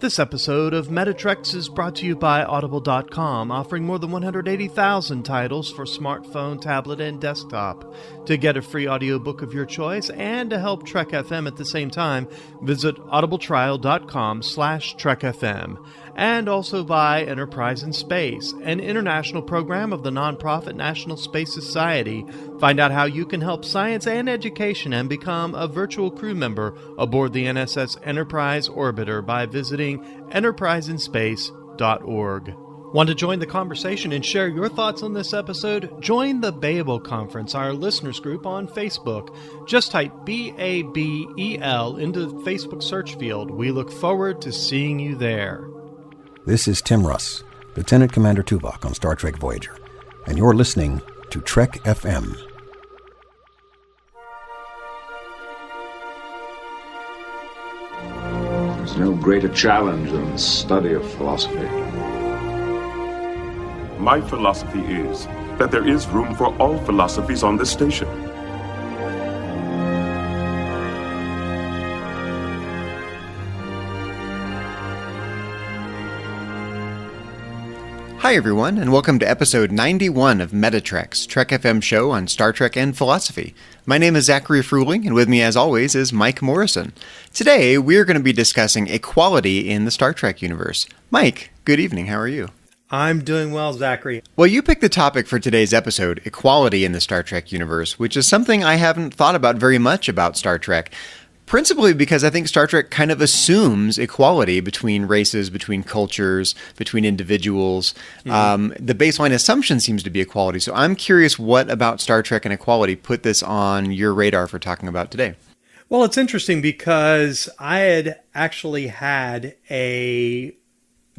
This episode of Metatrex is brought to you by Audible.com, offering more than 180,000 titles for smartphone, tablet, and desktop. To get a free audiobook of your choice and to help Trek FM at the same time, visit audibletrial.com/trekfm. And also by Enterprise in Space, an international program of the nonprofit National Space Society. Find out how you can help science and education and become a virtual crew member aboard the NSS Enterprise Orbiter by visiting enterpriseinspace.org. Want to join the conversation and share your thoughts on this episode? Join the Babel Conference, our listeners group on Facebook. Just type BABEL into the Facebook search field. We look forward to seeing you there. This is Tim Russ, Lieutenant Commander Tuvok on Star Trek Voyager, and you're listening to Trek FM. There's no greater challenge than the study of philosophy. My philosophy is that there is room for all philosophies on this station. Hi everyone, and welcome to episode 91 of Metatrex, Trek FM show on Star Trek and philosophy. My name is Zachary Fruhling, and with me as always is Mike Morrison. Today, we're going to be discussing equality in the Star Trek universe. Mike, good evening, how are you? I'm doing well, Zachary. Well, you picked the topic for today's episode, equality in the Star Trek universe, which is something I haven't thought about very much about Star Trek. Principally because I think Star Trek kind of assumes equality between races, between cultures, between individuals. Mm-hmm. The baseline assumption seems to be equality. So I'm curious what about Star Trek and equality put this on your radar for talking about today? Well, it's interesting because I had actually had a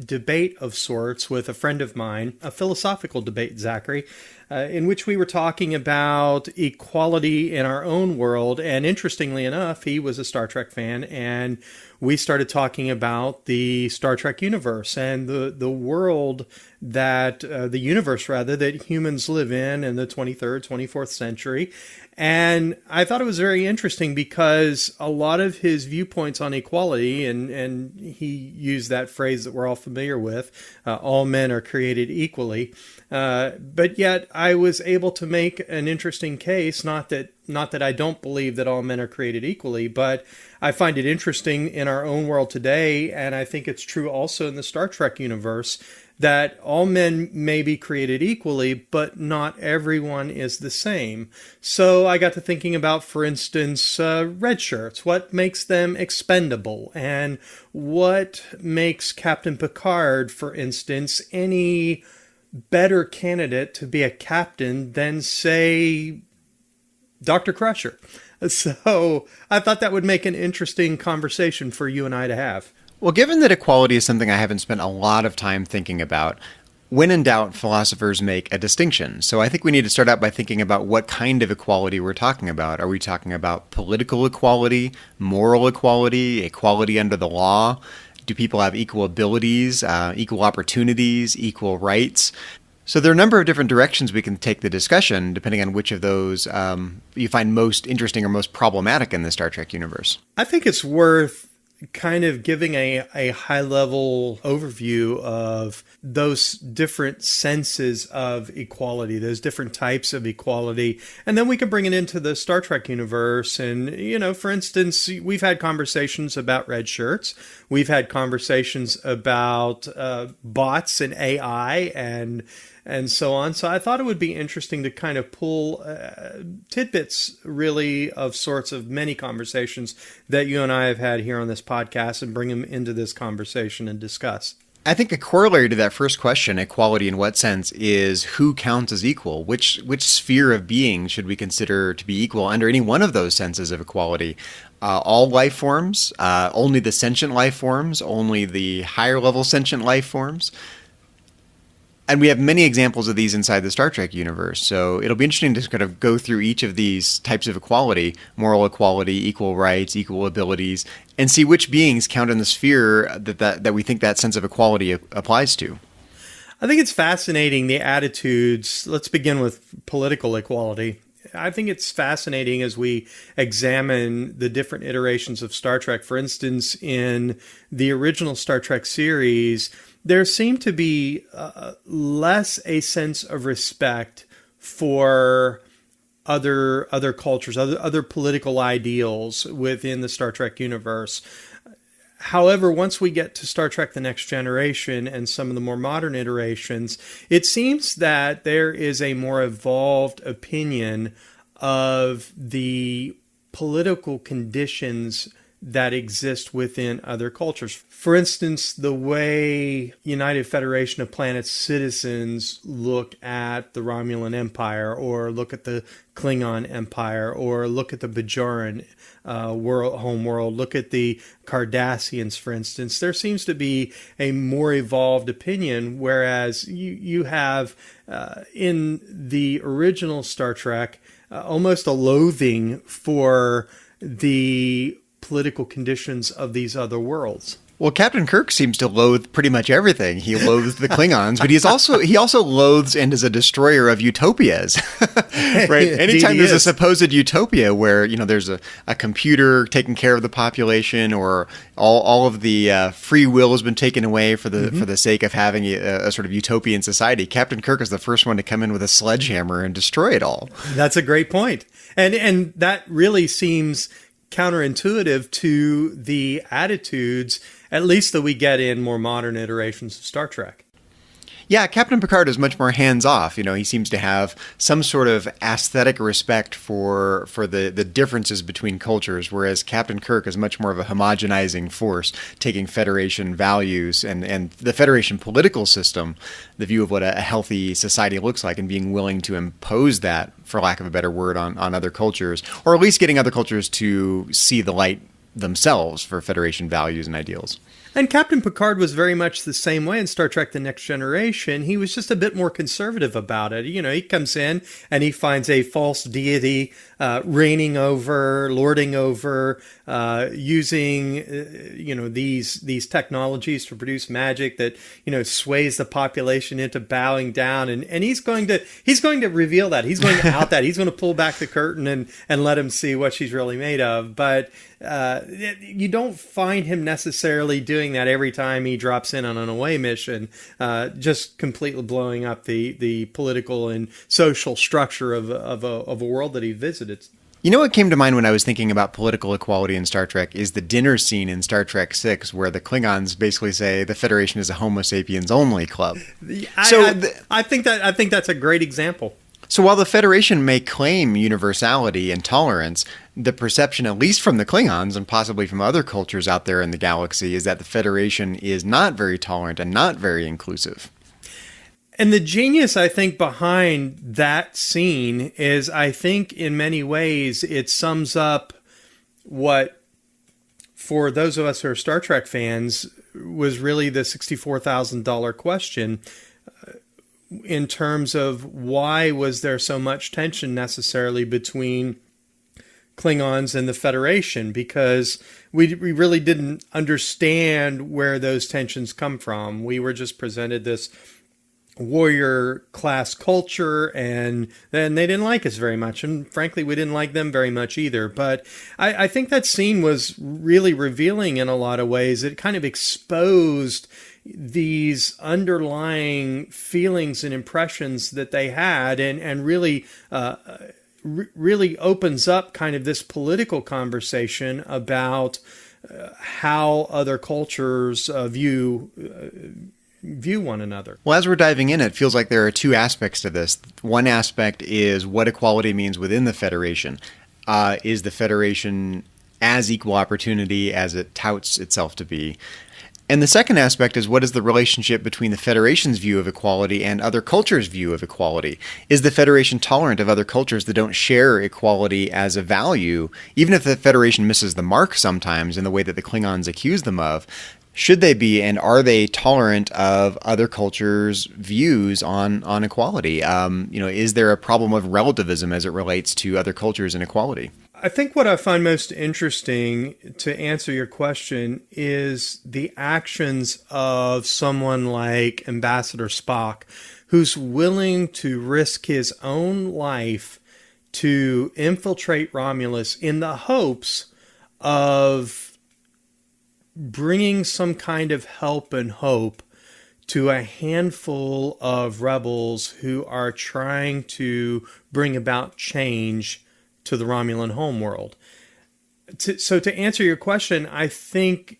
debate of sorts with a friend of mine, a philosophical debate, Zachary, in which we were talking about equality in our own world. And interestingly enough, he was a Star Trek fan, and we started talking about the Star Trek universe and the world that, the universe rather, that humans live in the 23rd, 24th century. And I thought it was very interesting because a lot of his viewpoints on equality, and he used that phrase that we're all familiar with, all men are created equally. But yet I was able to make an interesting case, not that I don't believe that all men are created equally, but I find it interesting in our own world today, and I think it's true also in the Star Trek universe, that all men may be created equally, but not everyone is the same. So I got to thinking about, for instance, red shirts. What makes them expendable? And what makes Captain Picard, for instance, any better candidate to be a captain than, say, Dr. Crusher? So I thought that would make an interesting conversation for you and I to have. Well, given that equality is something I haven't spent a lot of time thinking about, when in doubt, philosophers make a distinction. So I think we need to start out by thinking about what kind of equality we're talking about. Are we talking about political equality, moral equality, equality under the law? Do people have equal abilities, equal opportunities, equal rights? So there are a number of different directions we can take the discussion, depending on which of those you find most interesting or most problematic in the Star Trek universe. I think it's worth kind of giving a high-level overview of those different senses of equality, those different types of equality, and then we can bring it into the Star Trek universe. And, you know, for instance, we've had conversations about red shirts. We've had conversations about bots and AI and so on. So I thought it would be interesting to kind of pull tidbits, really, of sorts of many conversations that you and I have had here on this podcast and bring them into this conversation and discuss. I think a corollary to that first question, equality in what sense, is who counts as equal? Which sphere of being should we consider to be equal under any one of those senses of equality? All life forms, only the sentient life forms, only the higher level sentient life forms? And we have many examples of these inside the Star Trek universe. So it'll be interesting to kind of go through each of these types of equality, moral equality, equal rights, equal abilities, and see which beings count in the sphere that we think that sense of equality applies to. I think it's fascinating, the attitudes. Let's begin with political equality. I think it's fascinating as we examine the different iterations of Star Trek. For instance, in the original Star Trek series, there seemed to be less a sense of respect for other cultures, other political ideals within the Star Trek universe. However, once we get to Star Trek The Next Generation and some of the more modern iterations, it seems that there is a more evolved opinion of the political conditions that exist within other cultures. For instance, the way United Federation of Planets citizens look at the Romulan Empire, or look at the Klingon Empire, or look at the Bajoran home world, look at the Cardassians, for instance. There seems to be a more evolved opinion, whereas you have in the original Star Trek almost a loathing for the political conditions of these other worlds. Well, Captain Kirk seems to loathe pretty much everything. He loathes the Klingons, but he also loathes and is a destroyer of utopias. Right? Anytime there's a supposed utopia where, there's a computer taking care of the population, or all of the free will has been taken away for the sake of having a sort of utopian society, Captain Kirk is the first one to come in with a sledgehammer and destroy it all. That's a great point. And that really seems counterintuitive to the attitudes, at least that we get in more modern iterations of Star Trek. Yeah, Captain Picard is much more hands-off. He seems to have some sort of aesthetic respect for the differences between cultures, whereas Captain Kirk is much more of a homogenizing force, taking Federation values and the Federation political system, the view of what a healthy society looks like, and being willing to impose that, for lack of a better word, on other cultures, or at least getting other cultures to see the light themselves for Federation values and ideals. And Captain Picard was very much the same way in Star Trek The Next Generation. He was just a bit more conservative about it. He comes in and he finds a false deity reigning over, lording over, using, these technologies to produce magic that, sways the population into bowing down. And he's going to reveal that. He's going to out that. He's going to pull back the curtain and let him see what she's really made of. But you don't find him necessarily doing that every time he drops in on an away mission, just completely blowing up the political and social structure of a world that he visited. What came to mind when I was thinking about political equality in Star Trek is the dinner scene in Star Trek VI, where the Klingons basically say the Federation is a Homo sapiens only club. I think that's a great example. So while the Federation may claim universality and tolerance, the perception, at least from the Klingons and possibly from other cultures out there in the galaxy, is that the Federation is not very tolerant and not very inclusive. And the genius, I think, behind that scene is, I think, in many ways, it sums up what, for those of us who are Star Trek fans, was really the $64,000 question. In terms of why was there so much tension necessarily between Klingons and the Federation, because we really didn't understand where those tensions come from. We were just presented this warrior class culture, and then they didn't like us very much, and frankly we didn't like them very much either. But I think that scene was really revealing in a lot of ways. It kind of exposed these underlying feelings and impressions that they had, and really really opens up kind of this political conversation about how other cultures view one another. Well, as we're diving in, it feels like there are two aspects to this. One aspect is what equality means within the Federation. Is the Federation as equal opportunity as it touts itself to be? And the second aspect is, what is the relationship between the Federation's view of equality and other cultures' view of equality? Is the Federation tolerant of other cultures that don't share equality as a value, even if the Federation misses the mark sometimes in the way that the Klingons accuse them of? Should they be, and are they tolerant of other cultures' views on equality? Is there a problem of relativism as it relates to other cultures and equality? I think what I find most interesting, to answer your question, is the actions of someone like Ambassador Spock, who's willing to risk his own life to infiltrate Romulus in the hopes of bringing some kind of help and hope to a handful of rebels who are trying to bring about change to the Romulan homeworld. So to answer your question, I think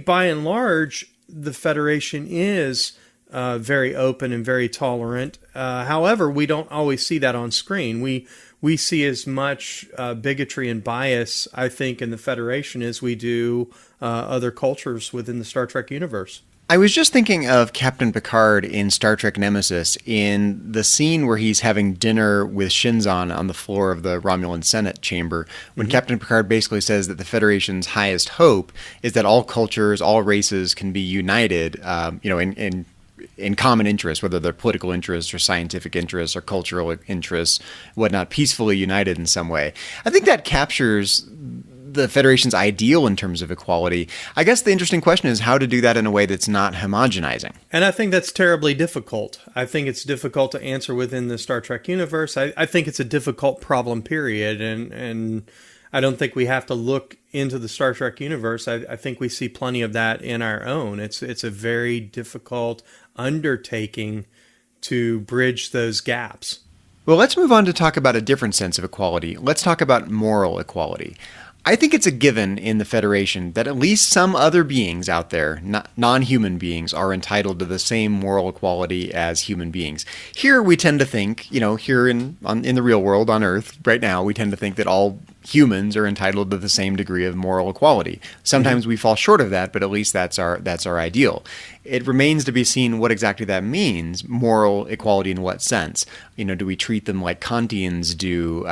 by and large, the Federation is very open and very tolerant. However, we don't always see that on screen. We see as much bigotry and bias, I think, in the Federation as we do other cultures within the Star Trek universe. I was just thinking of Captain Picard in Star Trek Nemesis in the scene where he's having dinner with Shinzon on the floor of the Romulan Senate chamber, when Captain Picard basically says that the Federation's highest hope is that all cultures, all races can be united, in common interests, whether they're political interests or scientific interests or cultural interests, whatnot, peacefully united in some way. I think that captures the Federation's ideal in terms of equality. I guess the interesting question is how to do that in a way that's not homogenizing. And I think that's terribly difficult. I think it's difficult to answer within the Star Trek universe. I think it's a difficult problem, period. And I don't think we have to look into the Star Trek universe. I think we see plenty of that in our own. It's a very difficult undertaking to bridge those gaps. Well, let's move on to talk about a different sense of equality. Let's talk about moral equality. I think it's a given in the Federation that at least some other beings out there, non-human beings, are entitled to the same moral equality as human beings. Here we tend to think, here in the real world on Earth right now, we tend to think that all humans are entitled to the same degree of moral equality. Sometimes we fall short of that, but at least that's our ideal. It remains to be seen what exactly that means, moral equality in what sense. Do we treat them like Kantians do,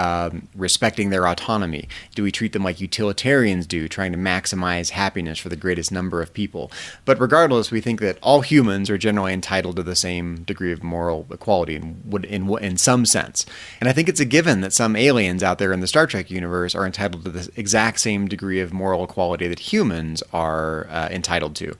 respecting their autonomy? Do we treat them like utilitarians do, trying to maximize happiness for the greatest number of people? But regardless, we think that all humans are generally entitled to the same degree of moral equality in some sense. And I think it's a given that some aliens out there in the Star Trek universe are entitled to the exact same degree of moral equality that humans are entitled to.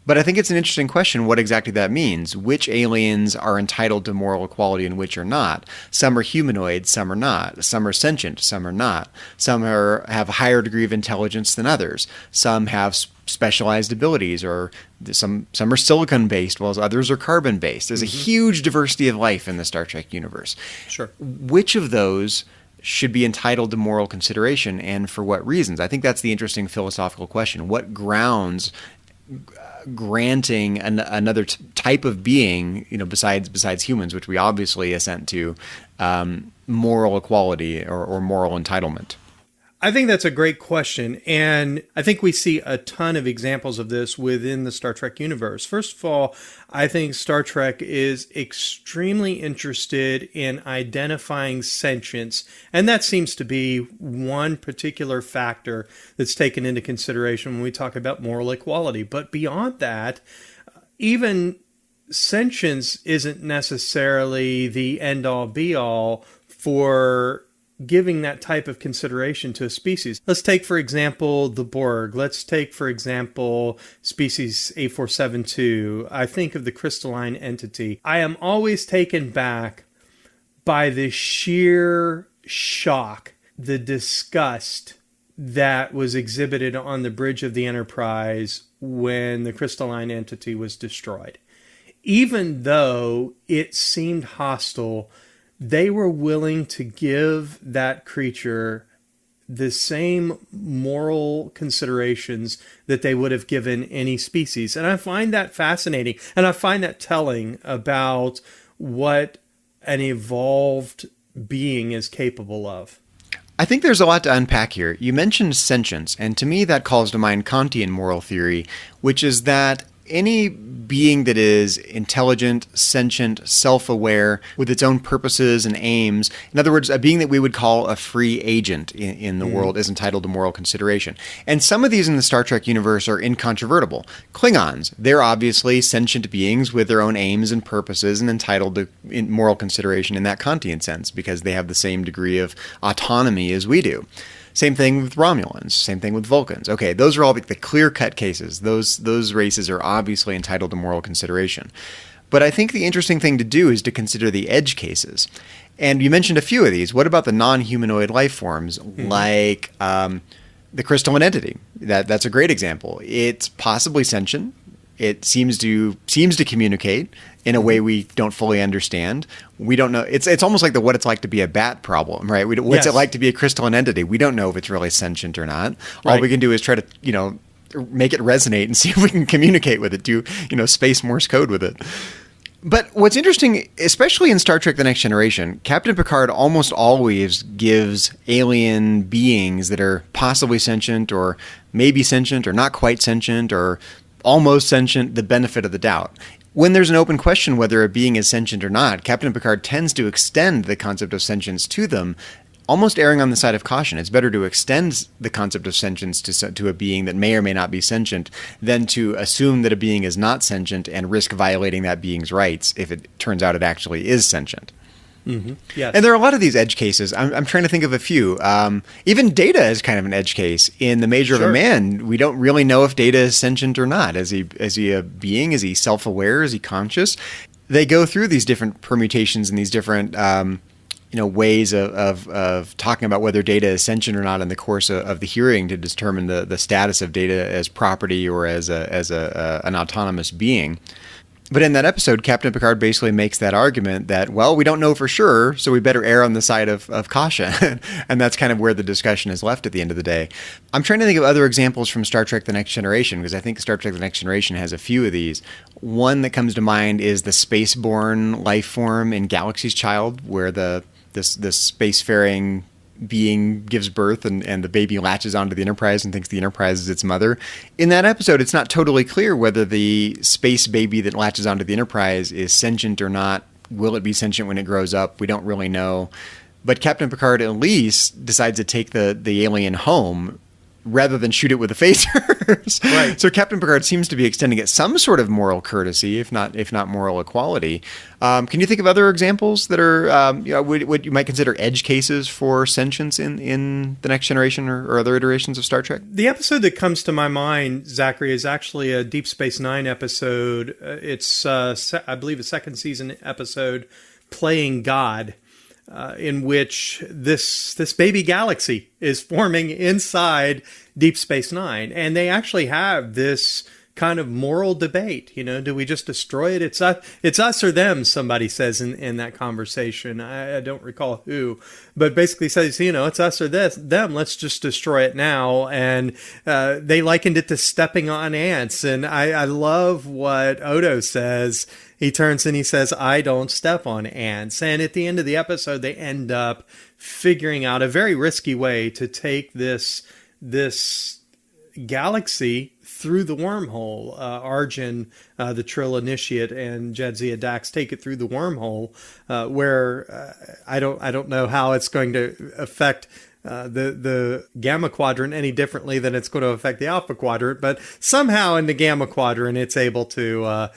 But I think it's an interesting question what exactly that means. Which aliens are entitled to moral equality and which are not? Some are humanoids, some are not. Some are sentient, some are not. Some have a higher degree of intelligence than others. Some have specialized abilities, or some are silicon-based, while others are carbon-based. There's a huge diversity of life in the Star Trek universe. Sure. Which of those should be entitled to moral consideration, and for what reasons? I think that's the interesting philosophical question. What grounds granting another type of being, besides humans, which we obviously assent to, moral equality or moral entitlement? I think that's a great question, and I think we see a ton of examples of this within the Star Trek universe. First of all, I think Star Trek is extremely interested in identifying sentience, and that seems to be one particular factor that's taken into consideration when we talk about moral equality. But beyond that, even sentience isn't necessarily the end-all, be-all for giving that type of consideration to a species. Let's take, for example, the Borg. Let's take, for example, species 8472. I think of the crystalline entity. I am always taken back by the sheer shock, the disgust that was exhibited on the bridge of the Enterprise when the crystalline entity was destroyed. Even though it seemed hostile, they were willing to give that creature the same moral considerations that they would have given any species. And I find that fascinating. And I find that telling about what an evolved being is capable of. I think there's a lot to unpack here. You mentioned sentience, and to me that calls to mind Kantian moral theory, which is that any being that is intelligent, sentient, self-aware, with its own purposes and aims, in other words, a being that we would call a free agent in the world, is entitled to moral consideration. And some of these in the Star Trek universe are incontrovertible. Klingons, they're obviously sentient beings with their own aims and purposes and entitled to moral consideration in that Kantian sense, because they have the same degree of autonomy as we do. Same thing with Romulans, same thing with Vulcans. Okay, those are all the clear-cut cases. Those races are obviously entitled to moral consideration. But I think the interesting thing to do is to consider the edge cases. And you mentioned a few of these. What about the non-humanoid life forms, like the crystalline entity? That's a great example. It's possibly sentient. It seems to communicate in a way we don't fully understand. We don't know. It's almost like the what it's like to be a bat problem, right? What's it like to be a crystalline entity? We don't know if it's really sentient or not. All we can do is try to, make it resonate and see if we can communicate with it, do, space Morse code with it. But what's interesting, especially in Star Trek The Next Generation, Captain Picard almost always gives alien beings that are possibly sentient or maybe sentient or not quite sentient or almost sentient the benefit of the doubt. When there's an open question whether a being is sentient or not, Captain Picard tends to extend the concept of sentience to them, almost erring on the side of caution. It's better to extend the concept of sentience to a being that may or may not be sentient than to assume that a being is not sentient and risk violating that being's rights if it turns out it actually is sentient. Mm-hmm. Yes. And there are a lot of these edge cases. I'm trying to think of a few. Even Data is kind of an edge case. In The Measure of a Man, we don't really know if Data is sentient or not. Is he a being? Is he self-aware? Is he conscious? They go through these different permutations and these different ways of talking about whether Data is sentient or not in the course of the hearing to determine the status of Data as property or as an autonomous being. But in that episode, Captain Picard basically makes that argument that, well, we don't know for sure, so we better err on the side of caution. And that's kind of where the discussion is left at the end of the day. I'm trying to think of other examples from Star Trek The Next Generation, because I think Star Trek The Next Generation has a few of these. One that comes to mind is the spaceborne life form in Galaxy's Child, where this spacefaring being gives birth and the baby latches onto the Enterprise and thinks the Enterprise is its mother. In that episode, it's not totally clear whether the space baby that latches onto the Enterprise is sentient or not. Will it be sentient when it grows up? We don't really know. But Captain Picard at least decides to take the alien home rather than shoot it with the phasers. Right. So Captain Picard seems to be extending it some sort of moral courtesy, if not moral equality. Can you think of other examples that are what you might consider edge cases for sentience in The Next Generation or other iterations of Star Trek? The episode that comes to my mind, Zachary, is actually a Deep Space Nine episode. It's, I believe, a second season episode, Playing God. In which this baby galaxy is forming inside Deep Space Nine. And they actually have this kind of moral debate. Do we just destroy it? It's us or them, somebody says in that conversation. I don't recall who, but basically says, it's us or them. Let's just destroy it now. And they likened it to stepping on ants. And I love what Odo says. He turns and he says, I don't step on ants. And at the end of the episode, they end up figuring out a very risky way to take this galaxy through the wormhole. Arjun, the Trill Initiate, and Jadzia Dax take it through the wormhole, where I don't know how it's going to affect the Gamma Quadrant any differently than it's going to affect the Alpha Quadrant, but somehow in the Gamma Quadrant it's able to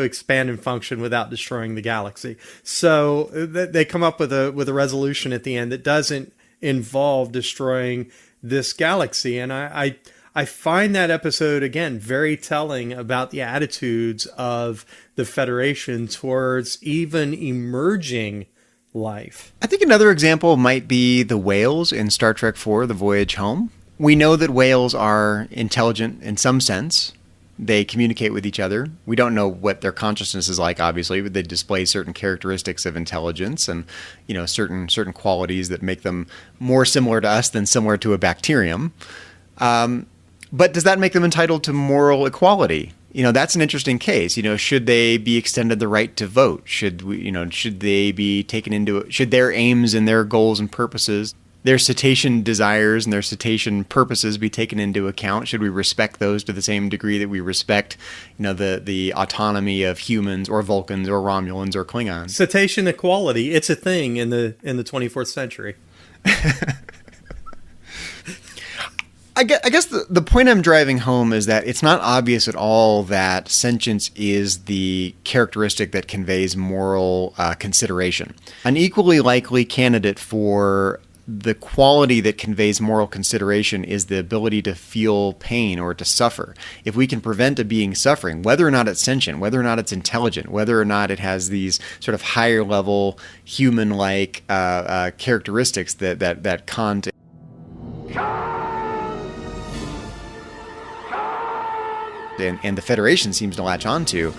expand and function without destroying the galaxy. So they come up with a resolution at the end that doesn't involve destroying this galaxy, and I find that episode, again, very telling about the attitudes of the Federation towards even emerging life. I think another example might be the whales in Star Trek IV, The Voyage Home. We know that whales are intelligent in some sense. They communicate with each other. We don't know what their consciousness is like, obviously, but they display certain characteristics of intelligence and, certain qualities that make them more similar to us than similar to a bacterium. But does that make them entitled to moral equality? That's an interesting case. Should they be extended the right to vote? Should they be taken into, should their aims and their goals and purposes, their cetacean desires and their cetacean purposes be taken into account? Should we respect those to the same degree that we respect, the autonomy of humans or Vulcans or Romulans or Klingons? Cetacean equality, it's a thing in the 24th century. I guess the point I'm driving home is that it's not obvious at all that sentience is the characteristic that conveys moral consideration. An equally likely candidate for the quality that conveys moral consideration is the ability to feel pain or to suffer. If we can prevent a being suffering, whether or not it's sentient, whether or not it's intelligent, whether or not it has these sort of higher level human-like characteristics that Kant and the Federation seems to latch onto,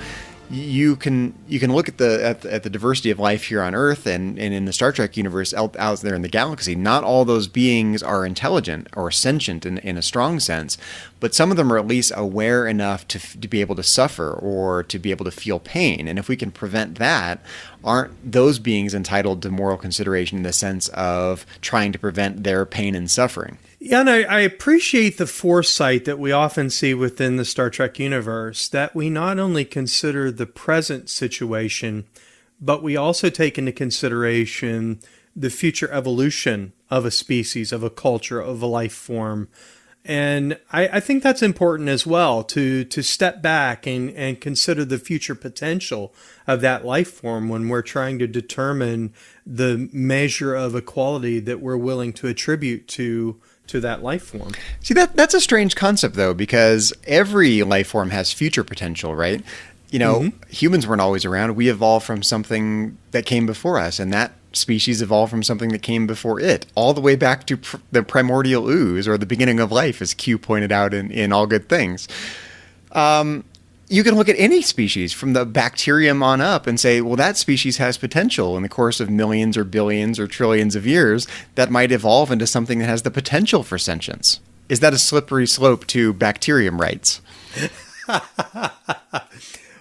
you can look at the diversity of life here on Earth and in the Star Trek universe out there in the galaxy. Not all those beings are intelligent or sentient in a strong sense, but some of them are at least aware enough to be able to suffer or to be able to feel pain. And if we can prevent that, aren't those beings entitled to moral consideration in the sense of trying to prevent their pain and suffering? Yeah, and I appreciate the foresight that we often see within the Star Trek universe, that we not only consider the present situation, but we also take into consideration the future evolution of a species, of a culture, of a life form. And I think that's important as well, to step back and consider the future potential of that life form when we're trying to determine the measure of equality that we're willing to attribute to that life form. See, that's a strange concept, though, because every life form has future potential, right? You know, humans weren't always around. We evolved from something that came before us, and that species evolved from something that came before it, all the way back to the primordial ooze, or the beginning of life, as Q pointed out in All Good Things. You can look at any species from the bacterium on up and say, well, that species has potential in the course of millions or billions or trillions of years that might evolve into something that has the potential for sentience. Is that a slippery slope to bacterium rights?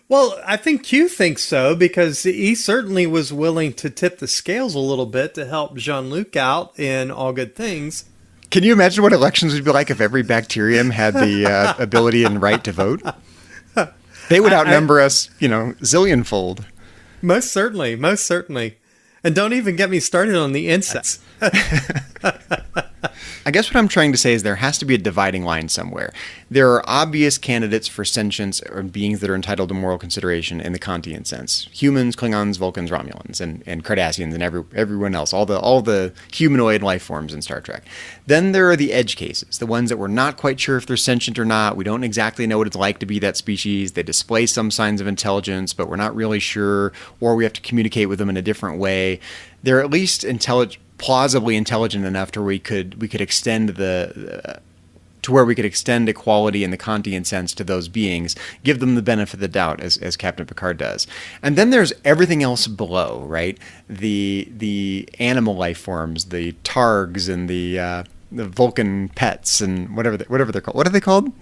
Well, I think Q thinks so, because he certainly was willing to tip the scales a little bit to help Jean-Luc out in All Good Things. Can you imagine what elections would be like if every bacterium had the ability and right to vote? They would outnumber us, zillionfold. Most certainly, most certainly. And don't even get me started on the insects. I guess what I'm trying to say is there has to be a dividing line somewhere. There are obvious candidates for sentience or beings that are entitled to moral consideration in the Kantian sense. Humans, Klingons, Vulcans, Romulans, and Cardassians, and everyone else, all the humanoid life forms in Star Trek. Then there are the edge cases, the ones that we're not quite sure if they're sentient or not. We don't exactly know what it's like to be that species. They display some signs of intelligence, but we're not really sure, or we have to communicate with them in a different way. They're at least plausibly intelligent enough to where we could extend to where we could extend equality in the Kantian sense to those beings, give them the benefit of the doubt, as Captain Picard does. And then there's everything else below, right? The animal life forms, the Targs and the Vulcan pets and whatever they're called. What are they called?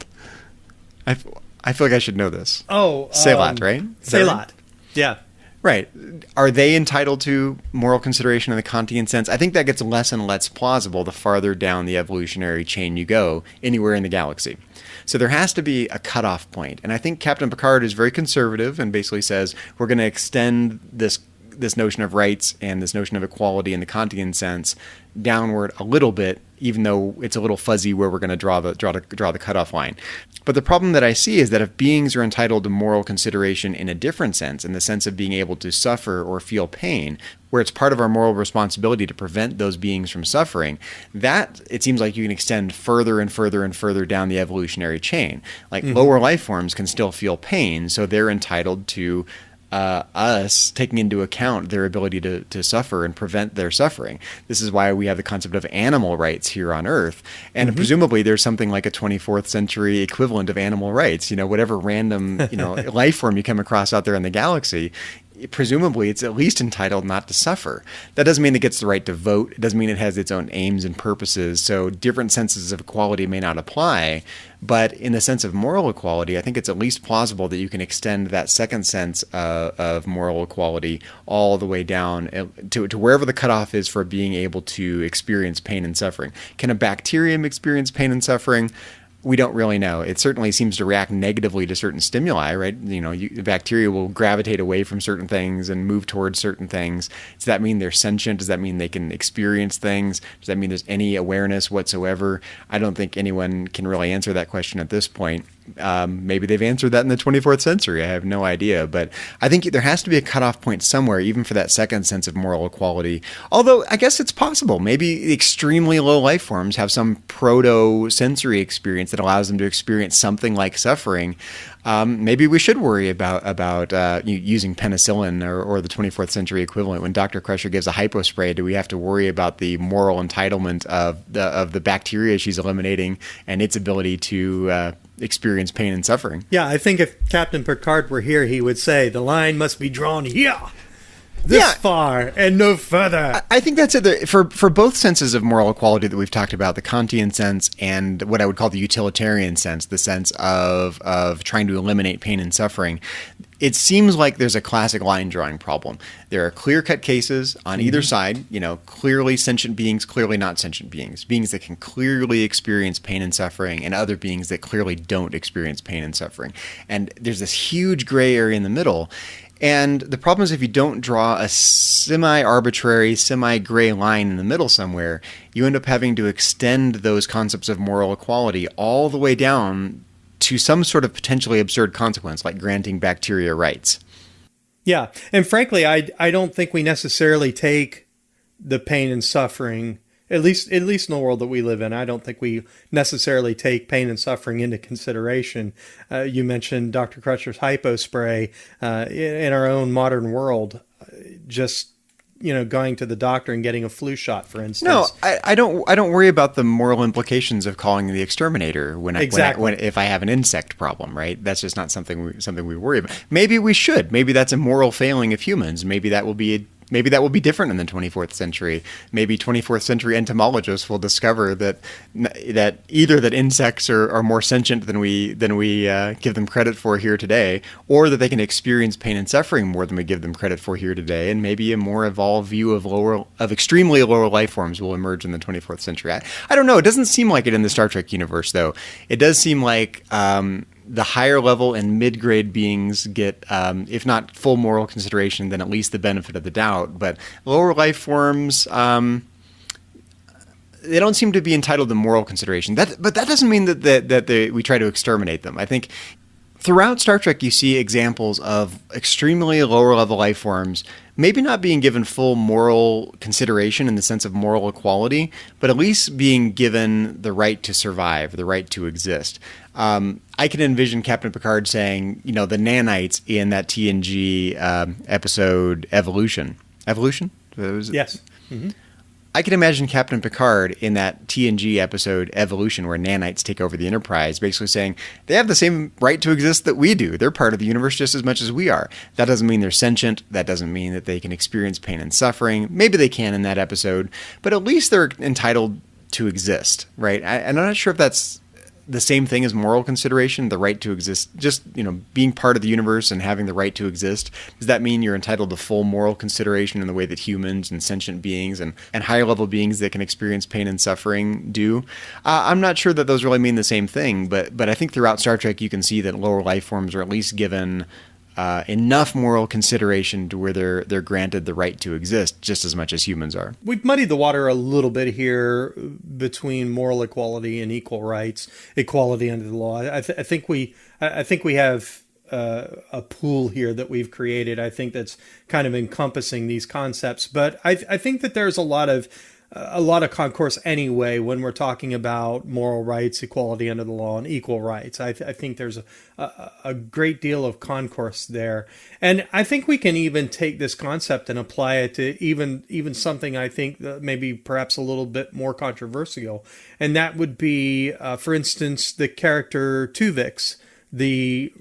I feel like I should know this. Oh, Selat, right? Selat. Yeah. Right. Are they entitled to moral consideration in the Kantian sense? I think that gets less and less plausible the farther down the evolutionary chain you go, anywhere in the galaxy. So there has to be a cutoff point. And I think Captain Picard is very conservative and basically says, we're going to extend this notion of rights and this notion of equality in the Kantian sense downward a little bit, even though it's a little fuzzy where we're going to draw the cutoff line. But the problem that I see is that if beings are entitled to moral consideration in a different sense, in the sense of being able to suffer or feel pain, where it's part of our moral responsibility to prevent those beings from suffering, that it seems like you can extend further and further and further down the evolutionary chain. Like lower life forms can still feel pain, so they're entitled to us taking into account their ability to suffer and prevent their suffering. This is why we have the concept of animal rights here on Earth. And presumably there's something like a 24th century equivalent of animal rights. Whatever random life form you come across out there in the galaxy, presumably it's at least entitled not to suffer. That doesn't mean it gets the right to vote. It doesn't mean it has its own aims and purposes. So different senses of equality may not apply. But in the sense of moral equality, I think it's at least plausible that you can extend that second sense of moral equality all the way down to wherever the cutoff is for being able to experience pain and suffering. Can a bacterium experience pain and suffering? We don't really know. It certainly seems to react negatively to certain stimuli, right? Bacteria will gravitate away from certain things and move towards certain things. Does that mean they're sentient? Does that mean they can experience things? Does that mean there's any awareness whatsoever? I don't think anyone can really answer that question at this point. Maybe they've answered that in the 24th century. I have no idea. But I think there has to be a cutoff point somewhere, even for that second sense of moral equality. Although I guess it's possible. Maybe extremely low life forms have some proto-sensory experience that allows them to experience something like suffering. Maybe we should worry about using penicillin or the 24th century equivalent. When Dr. Crusher gives a hypospray, do we have to worry about the moral entitlement of the bacteria she's eliminating and its ability to experience pain and suffering? Yeah, I think if Captain Picard were here, he would say the line must be drawn here. This far and no further. I think that's it. For both senses of moral equality that we've talked about, the Kantian sense and what I would call the utilitarian sense, the sense of trying to eliminate pain and suffering, it seems like there's a classic line drawing problem. There are clear-cut cases on either side, clearly sentient beings, clearly not sentient beings, beings that can clearly experience pain and suffering, and other beings that clearly don't experience pain and suffering. And there's this huge gray area in the middle. And the problem is if you don't draw a semi-arbitrary, semi-gray line in the middle somewhere, you end up having to extend those concepts of moral equality all the way down to some sort of potentially absurd consequence, like granting bacteria rights. Yeah, and frankly, I don't think we necessarily take the pain and suffering, at least in the world that we live in, I don't think we necessarily take pain and suffering into consideration. You mentioned Dr. Crutcher's hypospray. In our own modern world, just going to the doctor and getting a flu shot, for instance. No, I don't worry about the moral implications of calling the exterminator if I have an insect problem, right? That's just not something we worry about. Maybe we should. Maybe that's a moral failing of humans. Maybe that will be different in the 24th century. Maybe 24th century entomologists will discover that either that insects are more sentient than we give them credit for here today, or that they can experience pain and suffering more than we give them credit for here today, and maybe a more evolved view of extremely lower life forms will emerge in the 24th century. I don't know. It doesn't seem like it in the Star Trek universe, though. It does seem like the higher level and mid-grade beings get, if not full moral consideration, then at least the benefit of the doubt. But lower life forms, they don't seem to be entitled to moral consideration. But that doesn't mean that we try to exterminate them. I think throughout Star Trek, you see examples of extremely lower level life forms maybe not being given full moral consideration in the sense of moral equality, but at least being given the right to survive, the right to exist. I can envision Captain Picard saying, the Nanites in that TNG episode Evolution. Evolution? Yes. Mm-hmm. I can imagine Captain Picard in that TNG episode Evolution, where Nanites take over the Enterprise, basically saying they have the same right to exist that we do. They're part of the universe just as much as we are. That doesn't mean they're sentient. That doesn't mean that they can experience pain and suffering. Maybe they can in that episode, but at least they're entitled to exist, right? And I'm not sure if that's the same thing as moral consideration, the right to exist, just, being part of the universe and having the right to exist. Does that mean you're entitled to full moral consideration in the way that humans and sentient beings and higher level beings that can experience pain and suffering do? I'm not sure that those really mean the same thing, but I think throughout Star Trek you can see that lower life forms are at least given enough moral consideration to where they're granted the right to exist just as much as humans are. We've muddied the water a little bit here between moral equality and equal rights, equality under the law. I think we have a pool here that we've created. I think that's kind of encompassing these concepts. But I think that there's a lot of concourse anyway when we're talking about moral rights, equality under the law, and equal rights. I think there's a great deal of concourse there. And I think we can even take this concept and apply it to even something I think maybe perhaps a little bit more controversial. And that would be, for instance, the character Tuvix, the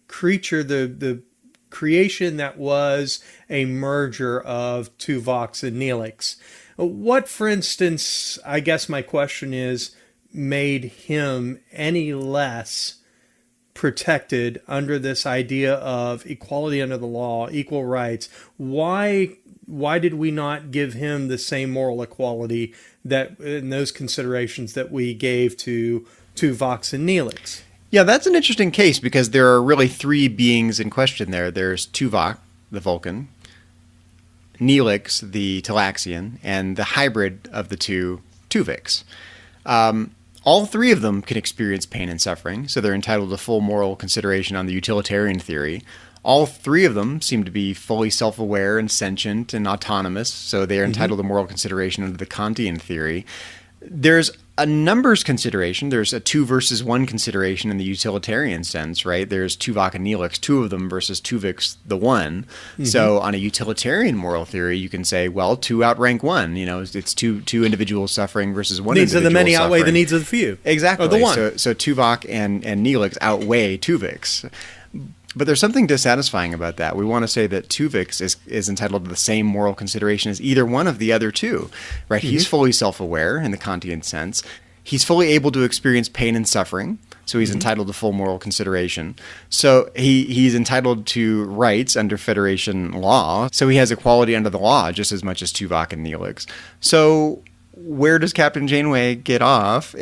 creature, the creation that was a merger of Tuvok and Neelix. What, for instance, I guess my question is, made him any less protected under this idea of equality under the law, equal rights? Why did we not give him the same moral equality that in those considerations that we gave to Tuvok and Neelix? Yeah, that's an interesting case because there are really three beings in question there. There's Tuvok, the Vulcan, Neelix, the Talaxian, and the hybrid of the two, Tuvix. All three of them can experience pain and suffering, so they're entitled to full moral consideration on the utilitarian theory. All three of them seem to be fully self-aware and sentient and autonomous, so they are entitled to moral consideration under the Kantian theory. There's a numbers consideration. There's a 2 versus 1 consideration in the utilitarian sense, right? There's Tuvok and Neelix, 2 of them, versus Tuvix, the 1. So on a utilitarian moral theory, you can say, well, 2 outrank 1. You know, it's two individuals suffering versus one needs individual of the many suffering. outweigh the needs of the few. Exactly. Or the one. So Tuvok and Neelix outweigh Tuvix. But there's something dissatisfying about that. We want to say that Tuvix is entitled to the same moral consideration as either one of the other two, right? He's fully self-aware in the Kantian sense. He's fully able to experience pain and suffering, so he's entitled to full moral consideration. So he's entitled to rights under Federation law, so he has equality under the law just as much as Tuvok and Neelix. So where does Captain Janeway get off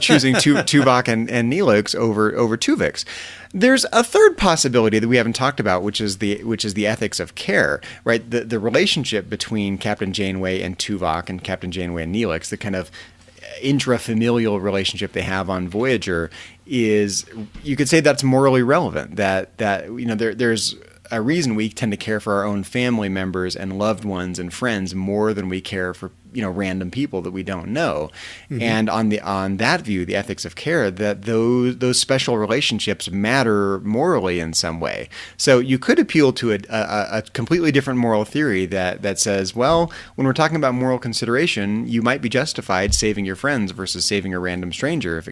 choosing Tuvok and Neelix over Tuvix? There's a third possibility that we haven't talked about, which is the ethics of care, right? The relationship between Captain Janeway and Tuvok and Captain Janeway and Neelix, the kind of intrafamilial relationship they have on Voyager, is, you could say that's morally relevant. That you know, there's a reason we tend to care for our own family members and loved ones and friends more than we care for, you know, random people that we don't know. And on that view, the ethics of care, that those special relationships matter morally in some way. So you could appeal to a completely different moral theory that says, well, when we're talking about moral consideration, you might be justified saving your friends versus saving a random stranger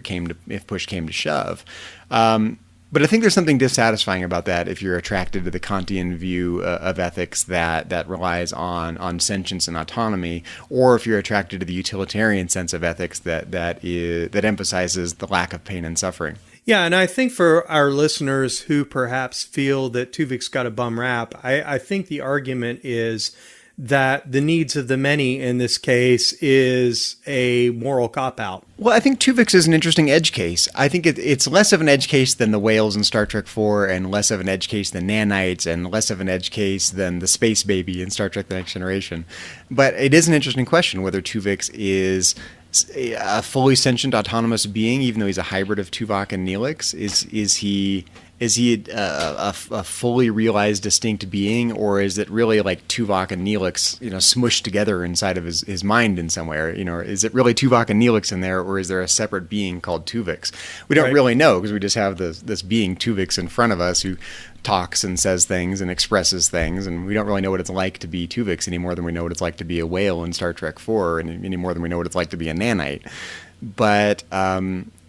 if push came to shove. But I think there's something dissatisfying about that if you're attracted to the Kantian view of ethics that relies on sentience and autonomy, or if you're attracted to the utilitarian sense of ethics that emphasizes the lack of pain and suffering. Yeah, and I think for our listeners who perhaps feel that Tuvik's got a bum rap, I think the argument is that the needs of the many in this case is a moral cop-out. Well, I think Tuvix is an interesting edge case. I think it's less of an edge case than the whales in Star Trek IV, and less of an edge case than Nanites, and less of an edge case than the space baby in Star Trek The Next Generation. But it is an interesting question whether Tuvix is a fully sentient, autonomous being, even though he's a hybrid of Tuvok and Neelix. Is he a fully realized, distinct being, or is it really like Tuvok and Neelix, you know, smushed together inside of his mind in some way? You know, is it really Tuvok and Neelix in there, or is there a separate being called Tuvix? We don't really know, because we just have this being Tuvix in front of us who talks and says things and expresses things, and we don't really know what it's like to be Tuvix any more than we know what it's like to be a whale in Star Trek IV, and any more than we know what it's like to be a nanite. But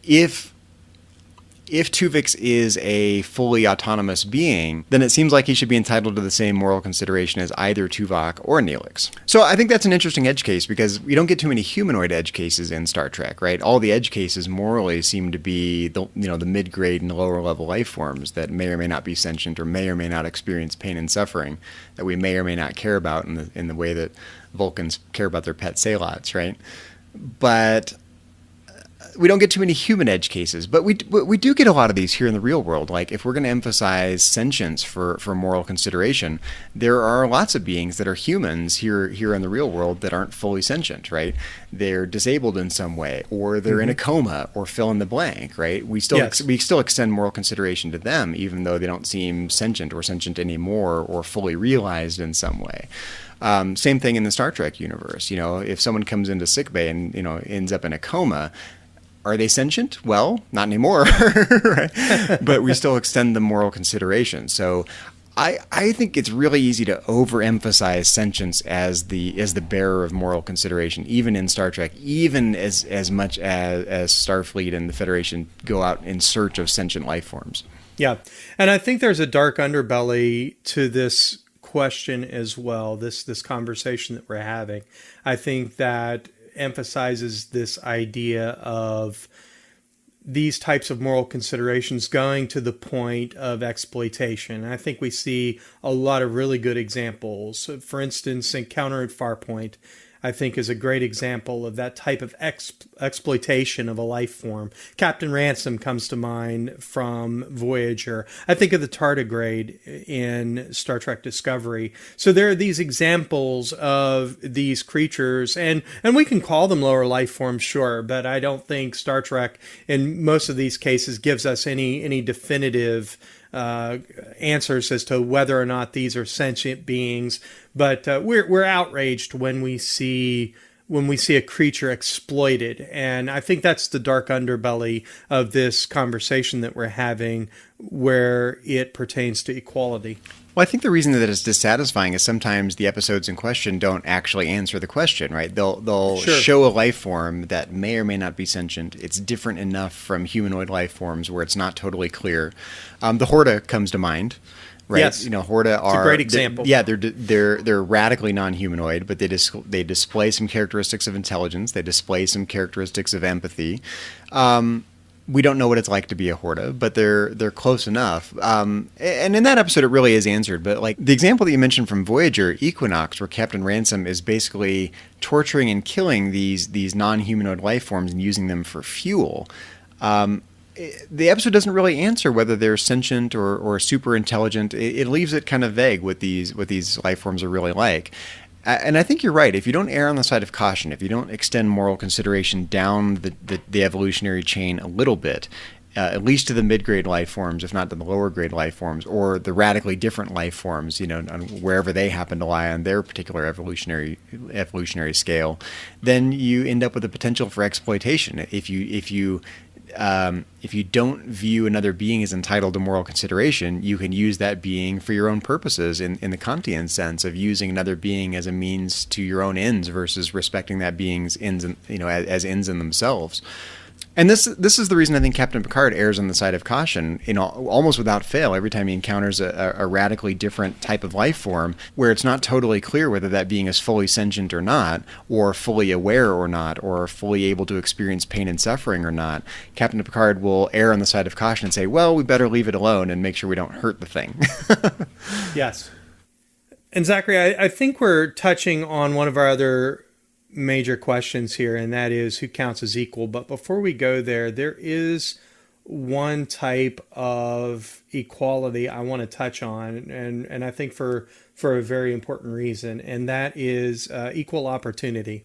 if Tuvix is a fully autonomous being, then it seems like he should be entitled to the same moral consideration as either Tuvok or Neelix. So I think that's an interesting edge case, because we don't get too many humanoid edge cases in Star Trek, right? All the edge cases morally seem to be the mid-grade and lower level life forms that may or may not be sentient, or may or may not experience pain and suffering, that we may or may not care about in the way that Vulcans care about their pet Salots, right? But we don't get too many human edge cases, but we do get a lot of these here in the real world. Like, if we're going to emphasize sentience for moral consideration, there are lots of beings that are humans here in the real world that aren't fully sentient, right? They're disabled in some way, or they're in a coma, or fill in the blank, right? We still extend moral consideration to them, even though they don't seem sentient anymore, or fully realized in some way. Same thing in the Star Trek universe. You know, if someone comes into sickbay and, you know, ends up in a coma, are they sentient? Well, not anymore, right? But we still extend the moral consideration. So I think it's really easy to overemphasize sentience as the bearer of moral consideration, even in Star Trek, even as much as Starfleet and the Federation go out in search of sentient life forms. Yeah, and I think there's a dark underbelly to this question as well, this conversation that we're having. I think that emphasizes this idea of these types of moral considerations going to the point of exploitation. I think we see a lot of really good examples. For instance, Encounter at Farpoint, I think, is a great example of that type of exploitation of a life form. Captain Ransom comes to mind from Voyager. I think of the tardigrade in Star Trek Discovery. So there are these examples of these creatures, and we can call them lower life forms, sure, but I don't think Star Trek in most of these cases gives us any definitive answers as to whether or not these are sentient beings. But we're outraged when we see a creature exploited, and I think that's the dark underbelly of this conversation that we're having, where it pertains to equality. Well, I think the reason that it's dissatisfying is sometimes the episodes in question don't actually answer the question, right? They'll Sure. show a life form that may or may not be sentient. It's different enough from humanoid life forms where it's not totally clear. The Horta comes to mind, right? Yes. Horta are a great example. They're radically non-humanoid, but they display some characteristics of intelligence. They display some characteristics of empathy. We don't know what it's like to be a Horta, but they're close enough. And in that episode, it really is answered. But like the example that you mentioned from Voyager, Equinox, where Captain Ransom is basically torturing and killing these non-humanoid life forms and using them for fuel. The episode doesn't really answer whether they're sentient or super intelligent. It leaves it kind of vague what these life forms are really like. And I think you're right. If you don't err on the side of caution, if you don't extend moral consideration down the evolutionary chain a little bit, at least to the mid-grade life forms, if not to the lower-grade life forms, or the radically different life forms, on wherever they happen to lie on their particular evolutionary scale, then you end up with the potential for exploitation. If you don't view another being as entitled to moral consideration, you can use that being for your own purposes in the Kantian sense of using another being as a means to your own ends versus respecting that being's ends, as ends in themselves. And this is the reason I think Captain Picard errs on the side of caution, almost without fail, every time he encounters a radically different type of life form, where it's not totally clear whether that being is fully sentient or not, or fully aware or not, or fully able to experience pain and suffering or not. Captain Picard will err on the side of caution and say, well, we better leave it alone and make sure we don't hurt the thing. Yes. And Zachary, I think we're touching on one of our other major questions here, and that is who counts as equal. But before we go there is one type of equality I want to touch on, and I think for a very important reason, and that is equal opportunity.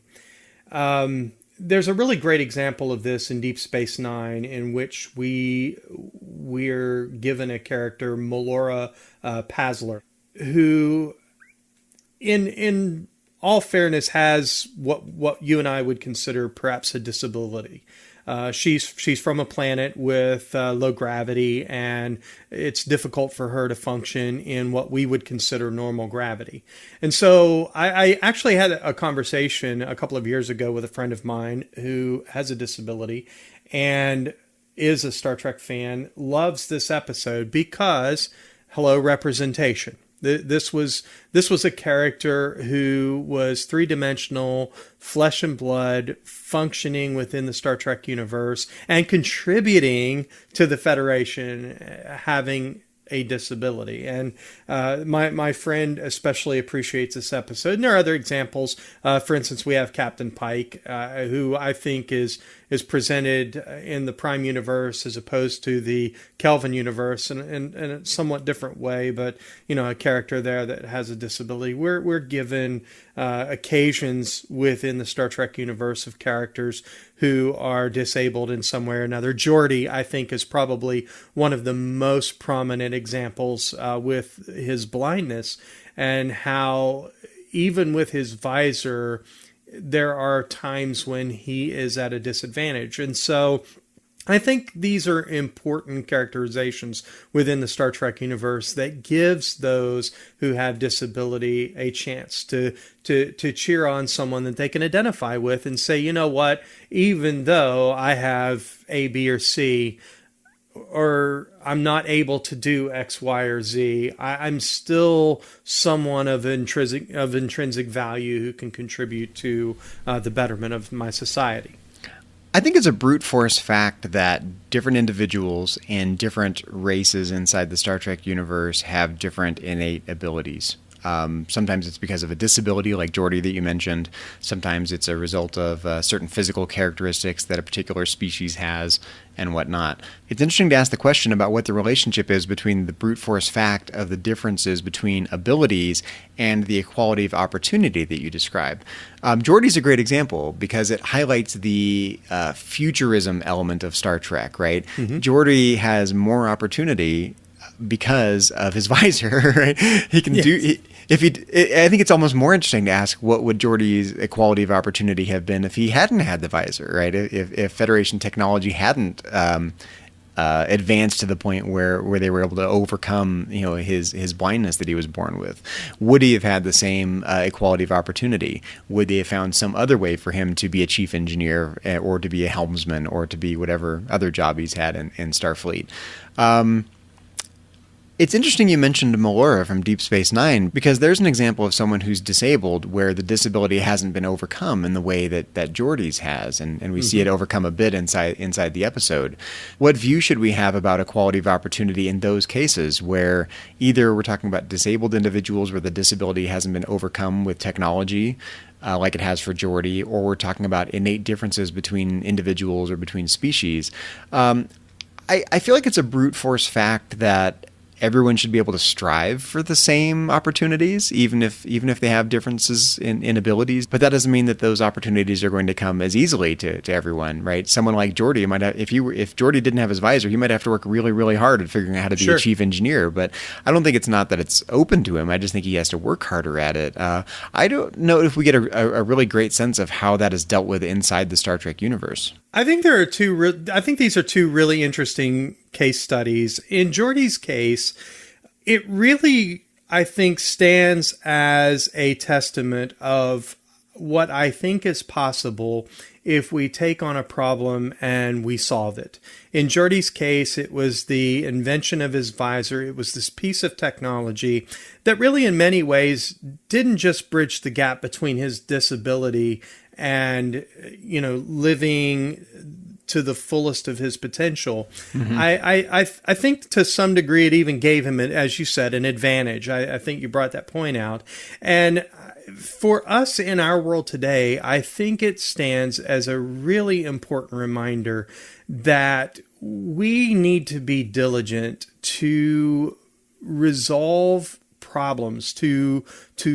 There's a really great example of this in Deep Space Nine, in which we're given a character, Melora Pazler, who in all fairness has what you and I would consider perhaps a disability. She's from a planet with low gravity, and it's difficult for her to function in what we would consider normal gravity. And so I actually had a conversation a couple of years ago with a friend of mine who has a disability and is a Star Trek fan, loves this episode because, hello, representation. This was a character who was three-dimensional, flesh and blood, functioning within the Star Trek universe and contributing to the Federation, having a disability. And my friend especially appreciates this episode. And there are other examples. For instance, we have Captain Pike, who I think is presented in the Prime universe as opposed to the Kelvin universe in a somewhat different way, but a character there that has a disability. We're given occasions within the Star Trek universe of characters who are disabled in some way or another. Geordi, I think, is probably one of the most prominent examples with his blindness, and how even with his visor, there are times when he is at a disadvantage. And so I think these are important characterizations within the Star Trek universe that gives those who have disability a chance to cheer on someone that they can identify with and say, you know what, even though I have A, B, or C, or I'm not able to do X, Y, or Z, I'm still someone of intrinsic value who can contribute to the betterment of my society. I think it's a brute force fact that different individuals and different races inside the Star Trek universe have different innate abilities. Sometimes it's because of a disability like Geordi that you mentioned. Sometimes it's a result of certain physical characteristics that a particular species has and whatnot. It's interesting to ask the question about what the relationship is between the brute force fact of the differences between abilities and the equality of opportunity that you describe. Geordi's a great example because it highlights the futurism element of Star Trek, right? Mm-hmm. Geordi has more opportunity because of his visor, right? He can do. I think it's almost more interesting to ask what would Geordi's equality of opportunity have been if he hadn't had the visor, right? If Federation technology hadn't advanced to the point where they were able to overcome, his blindness that he was born with, would he have had the same equality of opportunity? Would they have found some other way for him to be a chief engineer or to be a helmsman or to be whatever other job he's had in Starfleet? It's interesting you mentioned Melora from Deep Space Nine because there's an example of someone who's disabled where the disability hasn't been overcome in the way that Geordi's has, and we see it overcome a bit inside the episode. What view should we have about equality of opportunity in those cases where either we're talking about disabled individuals where the disability hasn't been overcome with technology, like it has for Geordi, or we're talking about innate differences between individuals or between species? I feel like it's a brute force fact that everyone should be able to strive for the same opportunities, even if they have differences in abilities. But that doesn't mean that those opportunities are going to come as easily to everyone, right? Someone like Geordi might have, if Geordi didn't have his visor, he might have to work really, really hard at figuring out how to be a chief engineer. But I don't think it's not that it's open to him. I just think he has to work harder at it. I don't know if we get a really great sense of how that is dealt with inside the Star Trek universe. I think these are two really interesting case studies. In Geordi's case, it really, I think, stands as a testament of what I think is possible if we take on a problem and we solve it. In Geordi's case, it was the invention of his visor. It was this piece of technology that really, in many ways, didn't just bridge the gap between his disability and, living to the fullest of his potential. Mm-hmm. I think to some degree it even gave him, as you said, an advantage. I think you brought that point out. And for us in our world today, I think it stands as a really important reminder that we need to be diligent to resolve problems, to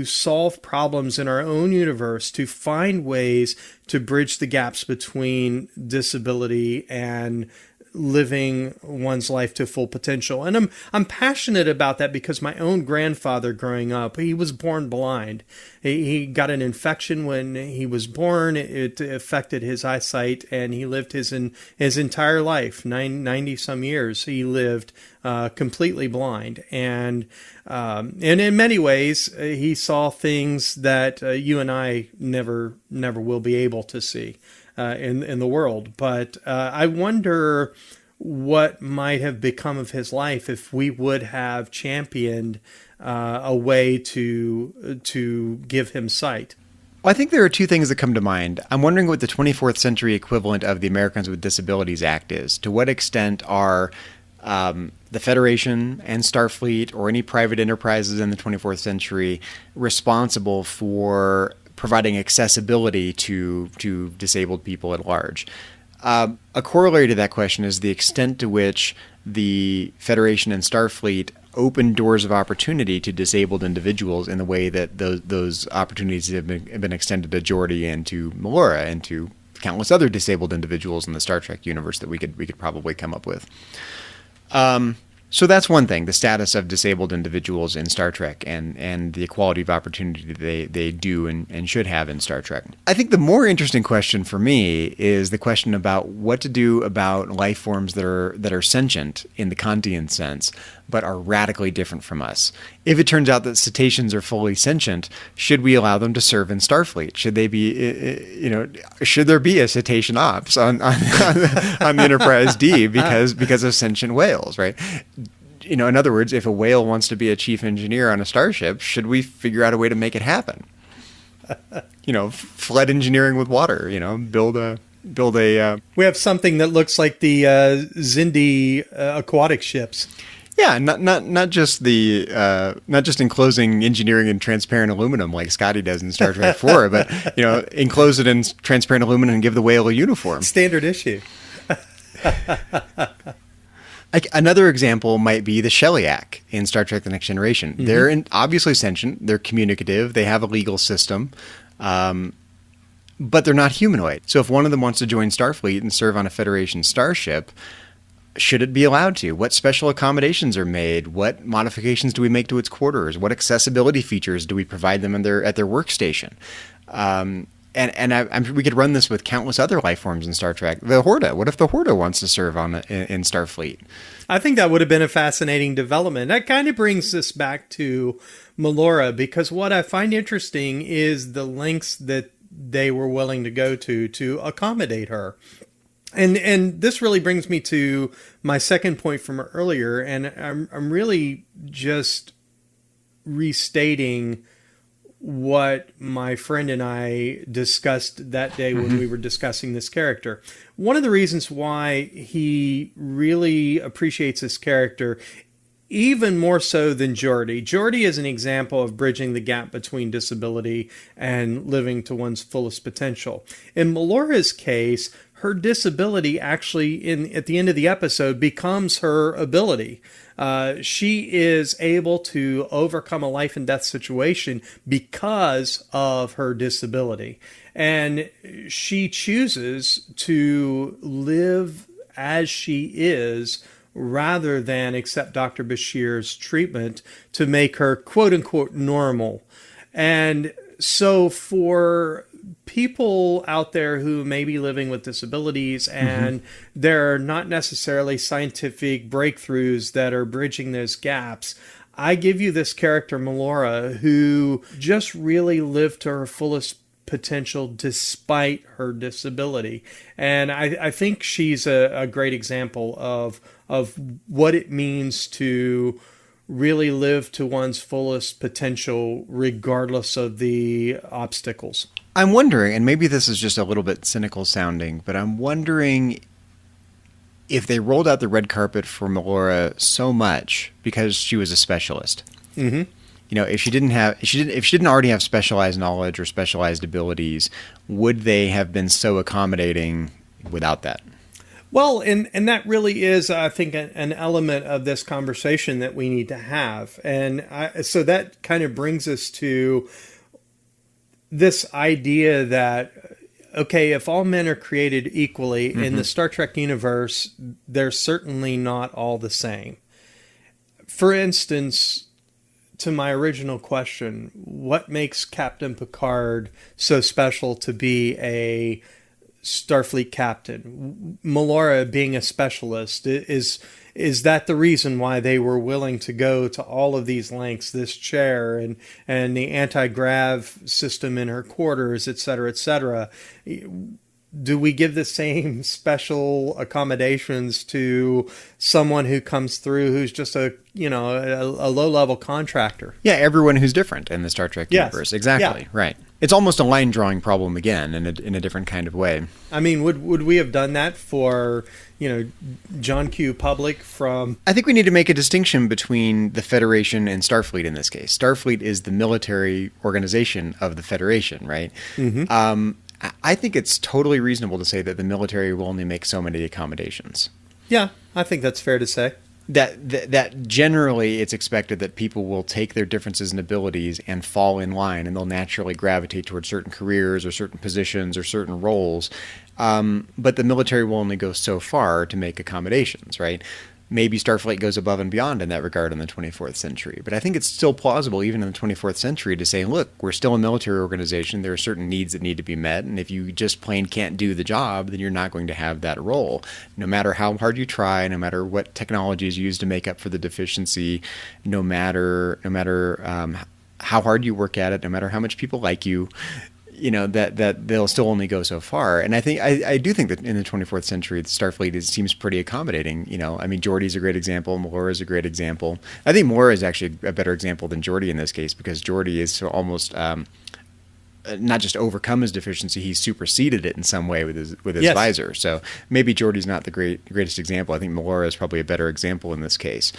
solve problems in our own universe, to find ways to bridge the gaps between disability and living one's life to full potential. And I'm passionate about that because my own grandfather growing up, he was born blind. He got an infection when he was born. It affected his eyesight, and he lived his entire life, 90 some years. He lived completely blind, and in many ways, he saw things that you and I never will be able to see in the world. But I wonder what might have become of his life if we would have championed a way to give him sight. Well, I think there are two things that come to mind. I'm wondering what the 24th century equivalent of the Americans with Disabilities Act is. To what extent are the Federation and Starfleet or any private enterprises in the 24th century responsible for providing accessibility to disabled people at large? A corollary to that question is the extent to which the Federation and Starfleet open doors of opportunity to disabled individuals in the way that those opportunities have been extended to Geordi and to Melora and to countless other disabled individuals in the Star Trek universe that we could probably come up with. So that's one thing, the status of disabled individuals in Star Trek and the equality of opportunity they do and should have in Star Trek. I think the more interesting question for me is the question about what to do about life forms that are sentient in the Kantian sense, but are radically different from us. If it turns out that cetaceans are fully sentient, should we allow them to serve in Starfleet? Should they be, should there be a cetacean ops on the Enterprise D because of sentient whales, right? In other words, if a whale wants to be a chief engineer on a starship, should we figure out a way to make it happen? Flood engineering with water, build a. We have something that looks like the Xindi aquatic ships. Yeah, not just enclosing engineering in transparent aluminum like Scotty does in Star Trek 4, but enclose it in transparent aluminum and give the whale a uniform. Standard issue. Another example might be the Sheliak in Star Trek: The Next Generation. Mm-hmm. They're obviously sentient. They're communicative. They have a legal system. But they're not humanoid. So if one of them wants to join Starfleet and serve on a Federation starship, should it be allowed to? What special accommodations are made? What modifications do we make to its quarters? What accessibility features do we provide them at their workstation? We could run this with countless other life forms in Star Trek. The Horta. What if the Horta wants to serve in Starfleet? I think that would have been a fascinating development. That kind of brings us back to Melora, because what I find interesting is the lengths that they were willing to go to accommodate her. And this really brings me to my second point from earlier, and I'm really just restating what my friend and I discussed that day when we were discussing this character. One of the reasons why he really appreciates this character, even more so than Geordi. Geordi is an example of bridging the gap between disability and living to one's fullest potential. In Melora's case, her disability actually, at the end of the episode, becomes her ability. She is able to overcome a life and death situation because of her disability. And she chooses to live as she is rather than accept Dr. Bashir's treatment to make her quote-unquote normal. And so for people out there who may be living with disabilities and there are not necessarily scientific breakthroughs that are bridging those gaps, I give you this character, Melora, who just really lived to her fullest potential despite her disability. And I think she's a great example of what it means to really live to one's fullest potential regardless of the obstacles. I'm wondering, and maybe this is just a little bit cynical sounding, but I'm wondering if they rolled out the red carpet for Melora so much because she was a specialist. Mm-hmm. If she didn't already have specialized knowledge or specialized abilities, would they have been so accommodating without that? Well, and that really is, I think, an element of this conversation that we need to have. And so that kind of brings us to this idea that, okay, if all men are created equally in the Star Trek universe, they're certainly not all the same. For instance, to my original question, what makes Captain Picard so special to be a Starfleet captain? Melora being a specialist, is that the reason why they were willing to go to all of these lengths, this chair and the anti-grav system in her quarters, et cetera, et cetera? Do we give the same special accommodations to someone who comes through who's just a low-level contractor? Yeah, everyone who's different in the Star Trek universe. Exactly, yeah. Right. It's almost a line-drawing problem again in a different kind of way. I mean, would we have done that for, John Q. Public from... I think we need to make a distinction between the Federation and Starfleet in this case. Starfleet is the military organization of the Federation, right? Mm-hmm. I think it's totally reasonable to say that the military will only make so many accommodations. Yeah, I think that's fair to say. That generally it's expected that people will take their differences in abilities and fall in line, and they'll naturally gravitate towards certain careers or certain positions or certain roles. But the military will only go so far to make accommodations, right? Maybe Starfleet goes above and beyond in that regard in the 24th century. But I think it's still plausible, even in the 24th century, to say, look, we're still a military organization. There are certain needs that need to be met. And if you just plain can't do the job, then you're not going to have that role. No matter how hard you try, no matter what technology is used to make up for the deficiency, no matter how hard you work at it, no matter how much people like you, that they'll still only go so far. And I do think that in the 24th century, Starfleet seems pretty accommodating. I mean, Geordi's a great example. Melora is a great example. I think Melora is actually a better example than Geordi in this case, because Geordi is so almost not just overcome his deficiency, he's superseded it in some way with his yes. visor. So maybe Geordi's not the greatest example. I think Melora is probably a better example in this case.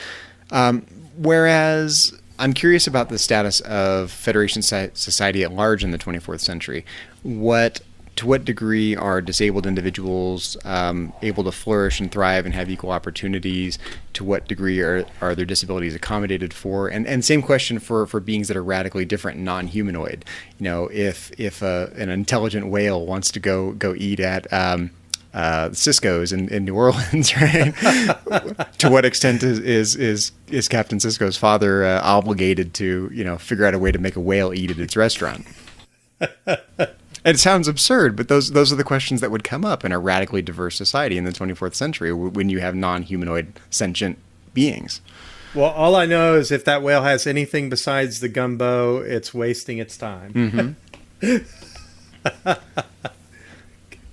Whereas I'm curious about the status of Federation society at large in the 24th century. To what degree are disabled individuals able to flourish and thrive and have equal opportunities? To what degree are their disabilities accommodated for? And same question for beings that are radically different, non-humanoid. If an intelligent whale wants to go eat at Cisco's in New Orleans, right? To what extent is Captain Cisco's father obligated to figure out a way to make a whale eat at its restaurant? It sounds absurd, but those are the questions that would come up in a radically diverse society in the 24th century when you have non-humanoid sentient beings. Well, all I know is if that whale has anything besides the gumbo, it's wasting its time. Mm-hmm.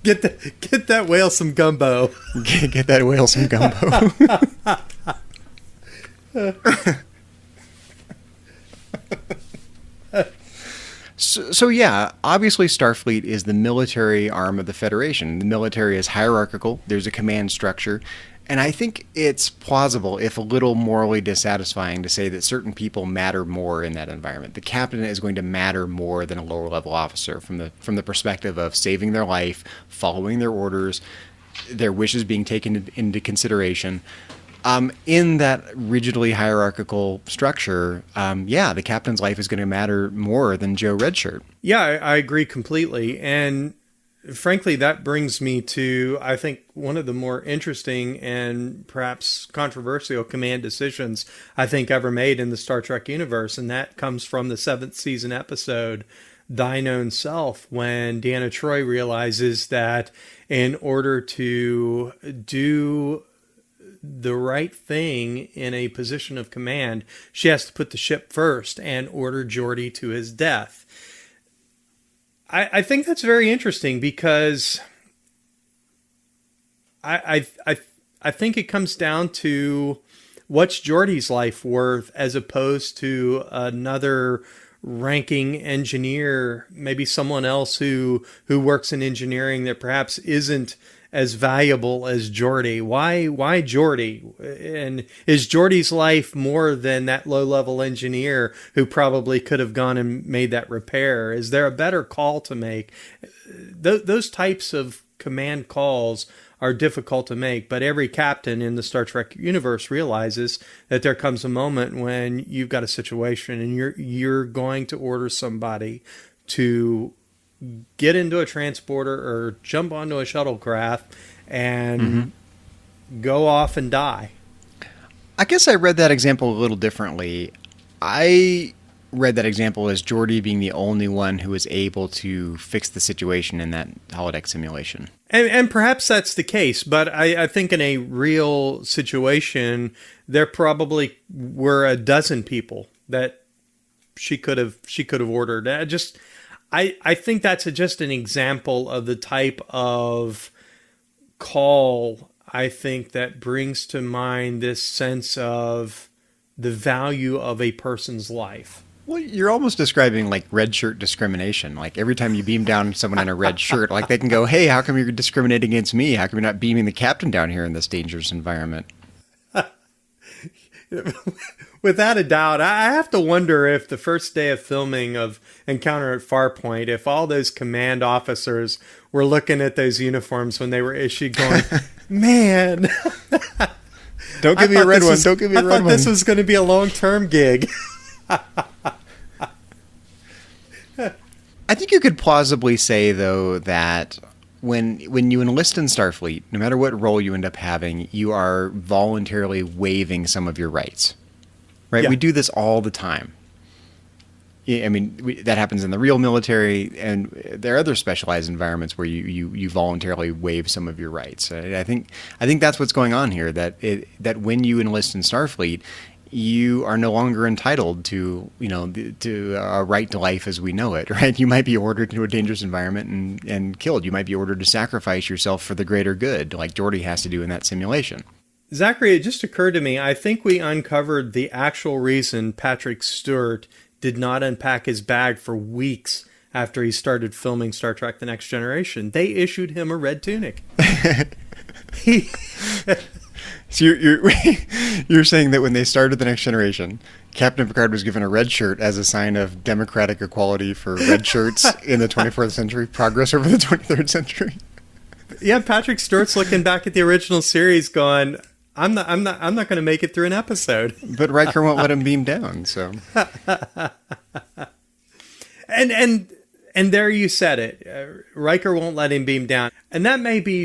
Get that whale some gumbo. Get that whale some gumbo. So yeah, obviously Starfleet is the military arm of the Federation. The military is hierarchical. There's a command structure. And I think it's plausible, if a little morally dissatisfying, to say that certain people matter more in that environment. The captain is going to matter more than a lower level officer from the perspective of saving their life, following their orders, their wishes being taken into consideration. In that rigidly hierarchical structure, the captain's life is going to matter more than Joe Redshirt. Yeah, I agree completely. And frankly, that brings me to, I think, one of the more interesting and perhaps controversial command decisions I think ever made in the Star Trek universe. And that comes from the 7th season episode, Thine Own Self, when Deanna Troi realizes that in order to do the right thing in a position of command, she has to put the ship first and order Geordi to his death. I think that's very interesting because I think it comes down to what's Geordi's life worth as opposed to another ranking engineer, maybe someone else who works in engineering that perhaps isn't as valuable as Geordi. Why Geordi? And is Geordi's life more than that low-level engineer who probably could have gone and made that repair? Is there a better call to make? Those types of command calls are difficult to make, but every captain in the Star Trek universe realizes that there comes a moment when you've got a situation and you're going to order somebody to get into a transporter or jump onto a shuttlecraft and go off and die. I guess I read that example a little differently. I read that example as Geordi being the only one who was able to fix the situation in that holodeck simulation. And perhaps that's the case, but I think in a real situation, there probably were a dozen people that she could have ordered. I think that's just an example of the type of call, I think, that brings to mind this sense of the value of a person's life. Well, you're almost describing like red shirt discrimination. Like every time you beam down someone in a red shirt, like they can go, hey, how come you're discriminating against me? How come you're not beaming the captain down here in this dangerous environment? Without a doubt, I have to wonder if the first day of filming of Encounter at Farpoint, if all those command officers were looking at those uniforms when they were issued going, man, don't give me a red one. Don't give me a red one. I thought this was going to be a long-term gig. I think you could plausibly say, though, that when you enlist in Starfleet, no matter what role you end up having, you are voluntarily waiving some of your rights. Right? Yeah. We do this all the time. I mean, that happens in the real military, and there are other specialized environments where you voluntarily waive some of your rights. I think that's what's going on here. That when you enlist in Starfleet, you are no longer entitled to a right to life as we know it. Right? You might be ordered to a dangerous environment and killed. You might be ordered to sacrifice yourself for the greater good, like Geordi has to do in that simulation. Zachary, it just occurred to me, I think we uncovered the actual reason Patrick Stewart did not unpack his bag for weeks after he started filming Star Trek The Next Generation. They issued him a red tunic. So you're saying that when they started The Next Generation, Captain Picard was given a red shirt as a sign of democratic equality for red shirts in the 24th century, progress over the 23rd century. Yeah, Patrick Stewart's looking back at the original series, going, "I'm not going to make it through an episode." But Riker won't let him beam down. So, and there you said it. Riker won't let him beam down, and that may be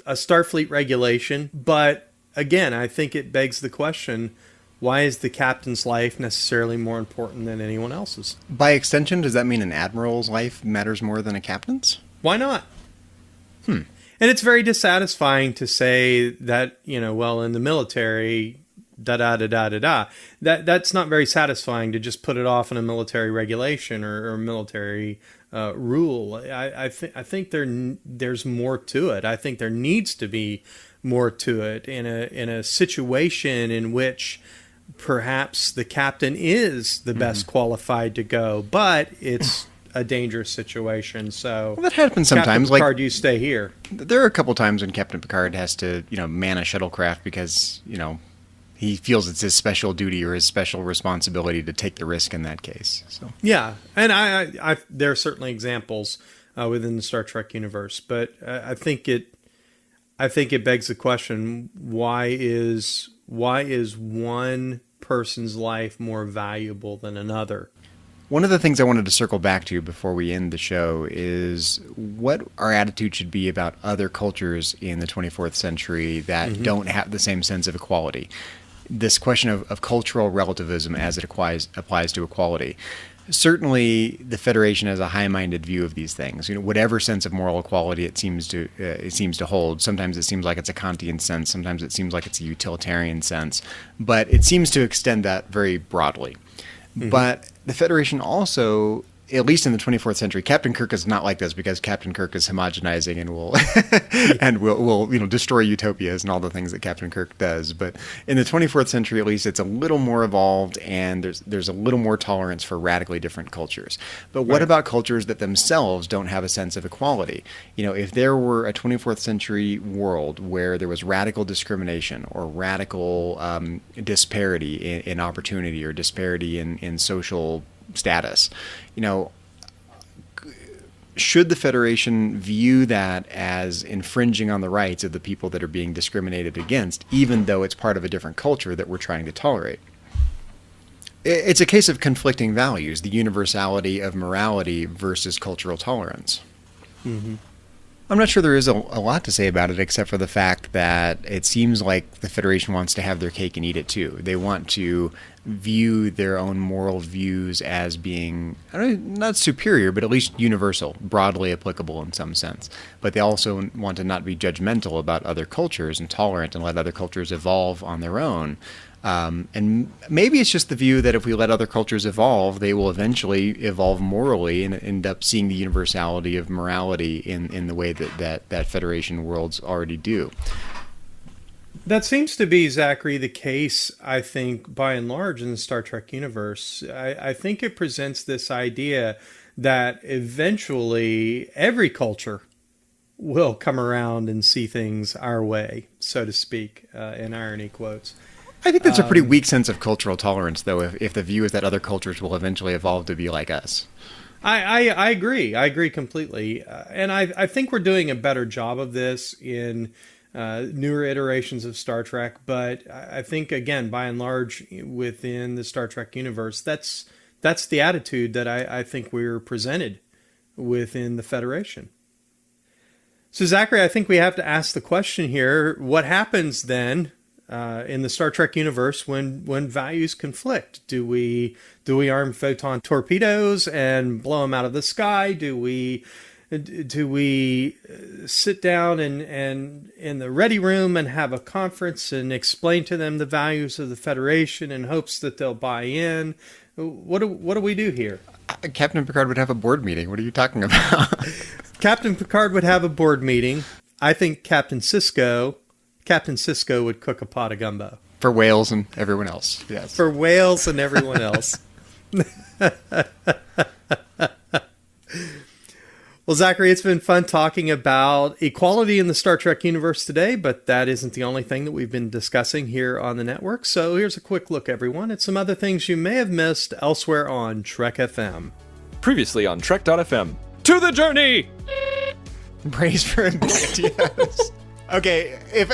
a Starfleet regulation, but again, I think it begs the question, why is the captain's life necessarily more important than anyone else's? By extension, does that mean an admiral's life matters more than a captain's? Why not? And it's very dissatisfying to say that, well, in the military, da-da-da-da-da-da. That's not very satisfying to just put it off in a military regulation or military rule. I think there's more to it. I think there needs to be more to it in a situation in which perhaps the captain is the best qualified to go, but it's a dangerous situation. So that happens sometimes. Captain Picard, you stay here. There are a couple times when Captain Picard has to, man a shuttlecraft because, he feels it's his special duty or his special responsibility to take the risk in that case. So yeah, and I there are certainly examples within the Star Trek universe, but I think it begs the question: why is one person's life more valuable than another? One of the things I wanted to circle back to before we end the show is what our attitude should be about other cultures in the 24th century that don't have the same sense of equality. This question of cultural relativism as it applies to equality. Certainly, the Federation has a high-minded view of these things. Whatever sense of moral equality it seems to hold. Sometimes it seems like it's a Kantian sense. Sometimes it seems like it's a utilitarian sense. But it seems to extend that very broadly. But the Federation also, at least in the 24th century, Captain Kirk is not like this because Captain Kirk is homogenizing and will destroy utopias and all the things that Captain Kirk does. But in the 24th century, at least, it's a little more evolved and there's a little more tolerance for radically different cultures. But what about cultures that themselves don't have a sense of equality? If there were a 24th century world where there was radical discrimination or radical disparity in opportunity or disparity in social status, should the Federation view that as infringing on the rights of the people that are being discriminated against, even though it's part of a different culture that we're trying to tolerate? It's a case of conflicting values, the universality of morality versus cultural tolerance. I'm not sure there is a lot to say about it, except for the fact that it seems like the Federation wants to have their cake and eat it too. They want to view their own moral views as being, not superior, but at least universal, broadly applicable in some sense. But they also want to not be judgmental about other cultures and tolerant and let other cultures evolve on their own. And maybe it's just the view that if we let other cultures evolve, they will eventually evolve morally and end up seeing the universality of morality in the way that Federation worlds already do. That seems to be, Zachary, the case, I think, by and large in the Star Trek universe. I think it presents this idea that eventually every culture will come around and see things our way, so to speak, in irony quotes. I think that's a pretty weak sense of cultural tolerance, though, if the view is that other cultures will eventually evolve to be like us. I agree. I agree completely. And I think we're doing a better job of this in newer iterations of Star Trek. But I think, again, by and large, within the Star Trek universe, that's the attitude that I think we're presented within the Federation. So, Zachary, I think we have to ask the question here, what happens then in the Star Trek universe when values conflict? Do we arm photon torpedoes and blow them out of the sky? Do we sit down and in the ready room and have a conference and explain to them the values of the Federation in hopes that they'll buy in? What do we do here? Captain Picard would have a board meeting. What are you talking about? Captain Picard would have a board meeting. I think Captain Sisko would cook a pot of gumbo. For whales and everyone else, yes. For whales and everyone else. Well, Zachary, it's been fun talking about equality in the Star Trek universe today, but that isn't the only thing that we've been discussing here on the network. So here's a quick look, everyone, at some other things you may have missed elsewhere on Trek FM. Previously on Trek.fm. To the journey! Praise for impact, yes. Okay, if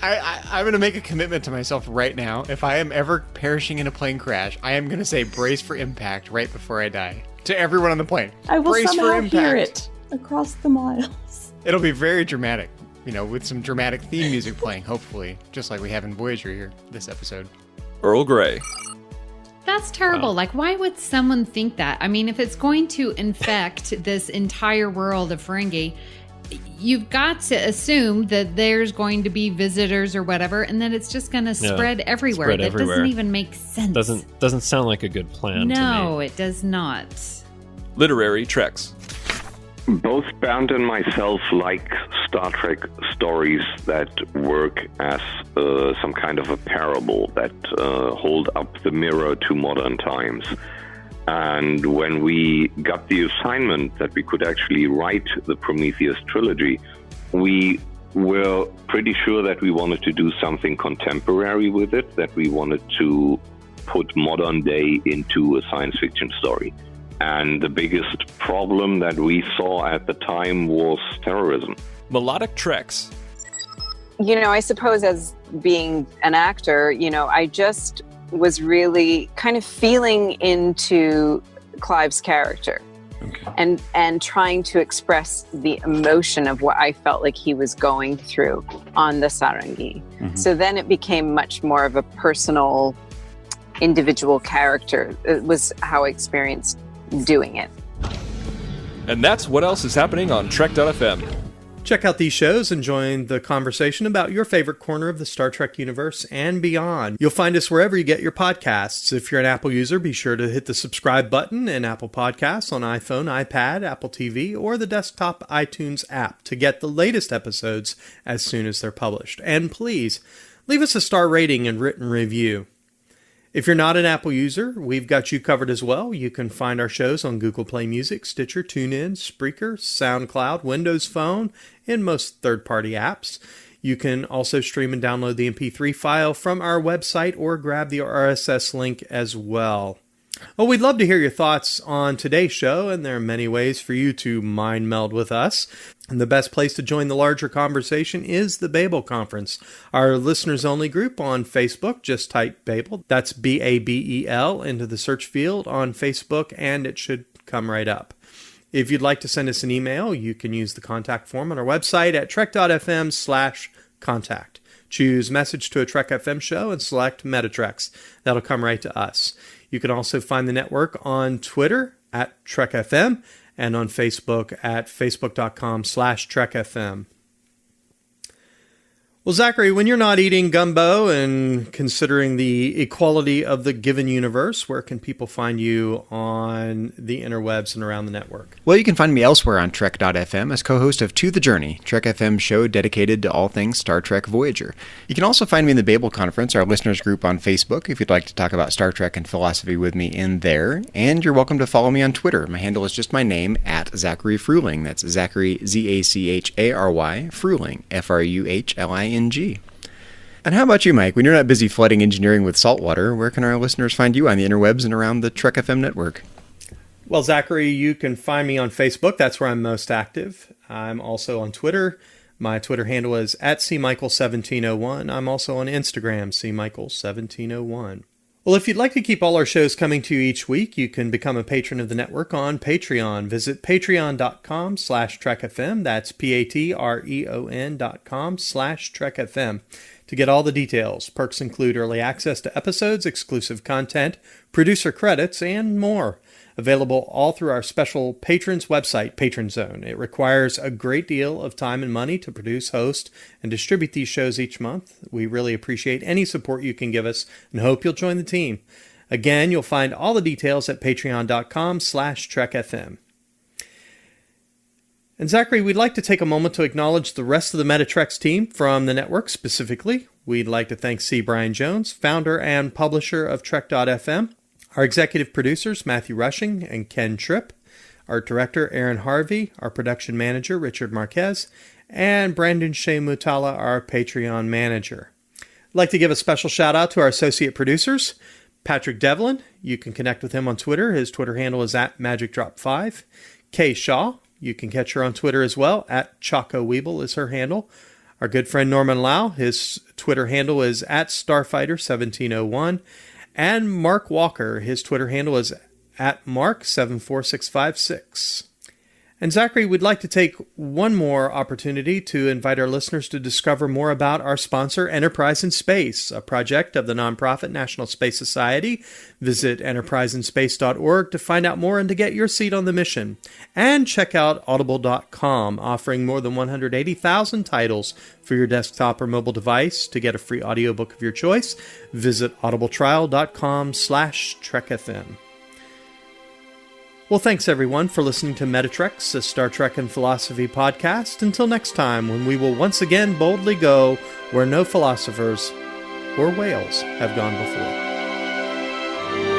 I'm going to make a commitment to myself right now. If I am ever perishing in a plane crash, I am going to say brace for impact right before I die. To everyone on the plane. I will brace somehow hear it across the miles. It'll be very dramatic, with some dramatic theme music playing, hopefully, just like we have in Voyager here, this episode. Earl Grey. That's terrible. Wow. Like, why would someone think that? I mean, if it's going to infect this entire world of Ferengi, you've got to assume that there's going to be visitors or whatever, and that it's just going to spread everywhere. That doesn't even make sense. Doesn't sound like a good plan to me. No, it does not. Literary Treks. Both Bernd and myself like Star Trek stories that work as some kind of a parable, that hold up the mirror to modern times. And when we got the assignment that we could actually write the Prometheus trilogy, we were pretty sure that we wanted to do something contemporary with it, that we wanted to put modern day into a science fiction story. And the biggest problem that we saw at the time was terrorism. Melodic Treks. I suppose as being an actor, I just was really kind of feeling into Clive's character. Okay. And trying to express the emotion of what I felt like he was going through on the Sarangi. Mm-hmm. So then it became much more of a personal, individual character. It was how I experienced doing it. And that's what else is happening on Trek.fm. Check out these shows and join the conversation about your favorite corner of the Star Trek universe and beyond. You'll find us wherever you get your podcasts. If you're an Apple user, be sure to hit the subscribe button in Apple Podcasts on iPhone, iPad, Apple TV, or the desktop iTunes app to get the latest episodes as soon as they're published. And please, leave us a star rating and written review. If you're not an Apple user, we've got you covered as well. You can find our shows on Google Play Music, Stitcher, TuneIn, Spreaker, SoundCloud, Windows Phone, and most third-party apps. You can also stream and download the MP3 file from our website or grab the RSS link as well. Well, we'd love to hear your thoughts on today's show, and there are many ways for you to mind meld with us. And the best place to join the larger conversation is the Babel Conference, our listeners-only group on Facebook. Just type Babel, that's Babel, into the search field on Facebook, and it should come right up. If you'd like to send us an email, you can use the contact form on our website at trek.fm/contact. Choose Message to a Trek FM Show and select Metatreks. That'll come right to us. You can also find the network on Twitter at TrekFM and on Facebook at facebook.com/TrekFM. Well, Zachary, when you're not eating gumbo and considering the equality of the given universe, where can people find you on the interwebs and around the network? Well, you can find me elsewhere on Trek.fm as co-host of To the Journey, Trek FM show dedicated to all things Star Trek Voyager. You can also find me in the Babel Conference, our listeners group on Facebook, if you'd like to talk about Star Trek and philosophy with me in there. And you're welcome to follow me on Twitter. My handle is just my name, at Zachary Fruhling. That's Zachary, Z-A-C-H-A-R-Y, Fruhling, F-R-U-H-L-I-N-G. And how about you, Mike? When you're not busy flooding engineering with salt water, where can our listeners find you on the interwebs and around the Trek FM network? Well, Zachary, you can find me on Facebook. That's where I'm most active. I'm also on Twitter. My Twitter handle is at cmichael1701. I'm also on Instagram, cmichael1701. Well, if you'd like to keep all our shows coming to you each week, you can become a patron of the network on Patreon. Visit patreon.com/TrekFM. That's patreon.com/TrekFM to get all the details. Perks include early access to episodes, exclusive content, producer credits, and more. Available all through our special patrons website, Patron Zone. It requires a great deal of time and money to produce, host, and distribute these shows each month. We really appreciate any support you can give us and hope you'll join the team. Again, you'll find all the details at patreon.com/TrekFM. And Zachary, we'd like to take a moment to acknowledge the rest of the Metatreks team from the network specifically. We'd like to thank C. Brian Jones, founder and publisher of Trek.fm. Our executive producers, Matthew Rushing and Ken Tripp. Art Director Aaron Harvey, our Production Manager Richard Marquez, and Brandon Shea Mutala, our Patreon Manager. I'd like to give a special shout out to our Associate Producers, Patrick Devlin. You can connect with him on Twitter. His Twitter handle is @MagicDrop5. Kay Shaw. You can catch her on Twitter as well. @ChocoWeeble is her handle. Our good friend Norman Lau. His Twitter handle is @Starfighter1701. And Mark Walker. His Twitter handle is @Mark74656. And Zachary, we'd like to take one more opportunity to invite our listeners to discover more about our sponsor, Enterprise in Space, a project of the nonprofit National Space Society. Visit enterpriseinspace.org to find out more and to get your seat on the mission. And check out audible.com, offering more than 180,000 titles for your desktop or mobile device. To get a free audiobook of your choice, visit audibletrial.com/trekfm. Well, thanks everyone for listening to Metatreks, a Star Trek and Philosophy podcast. Until next time, when we will once again boldly go where no philosophers or whales have gone before.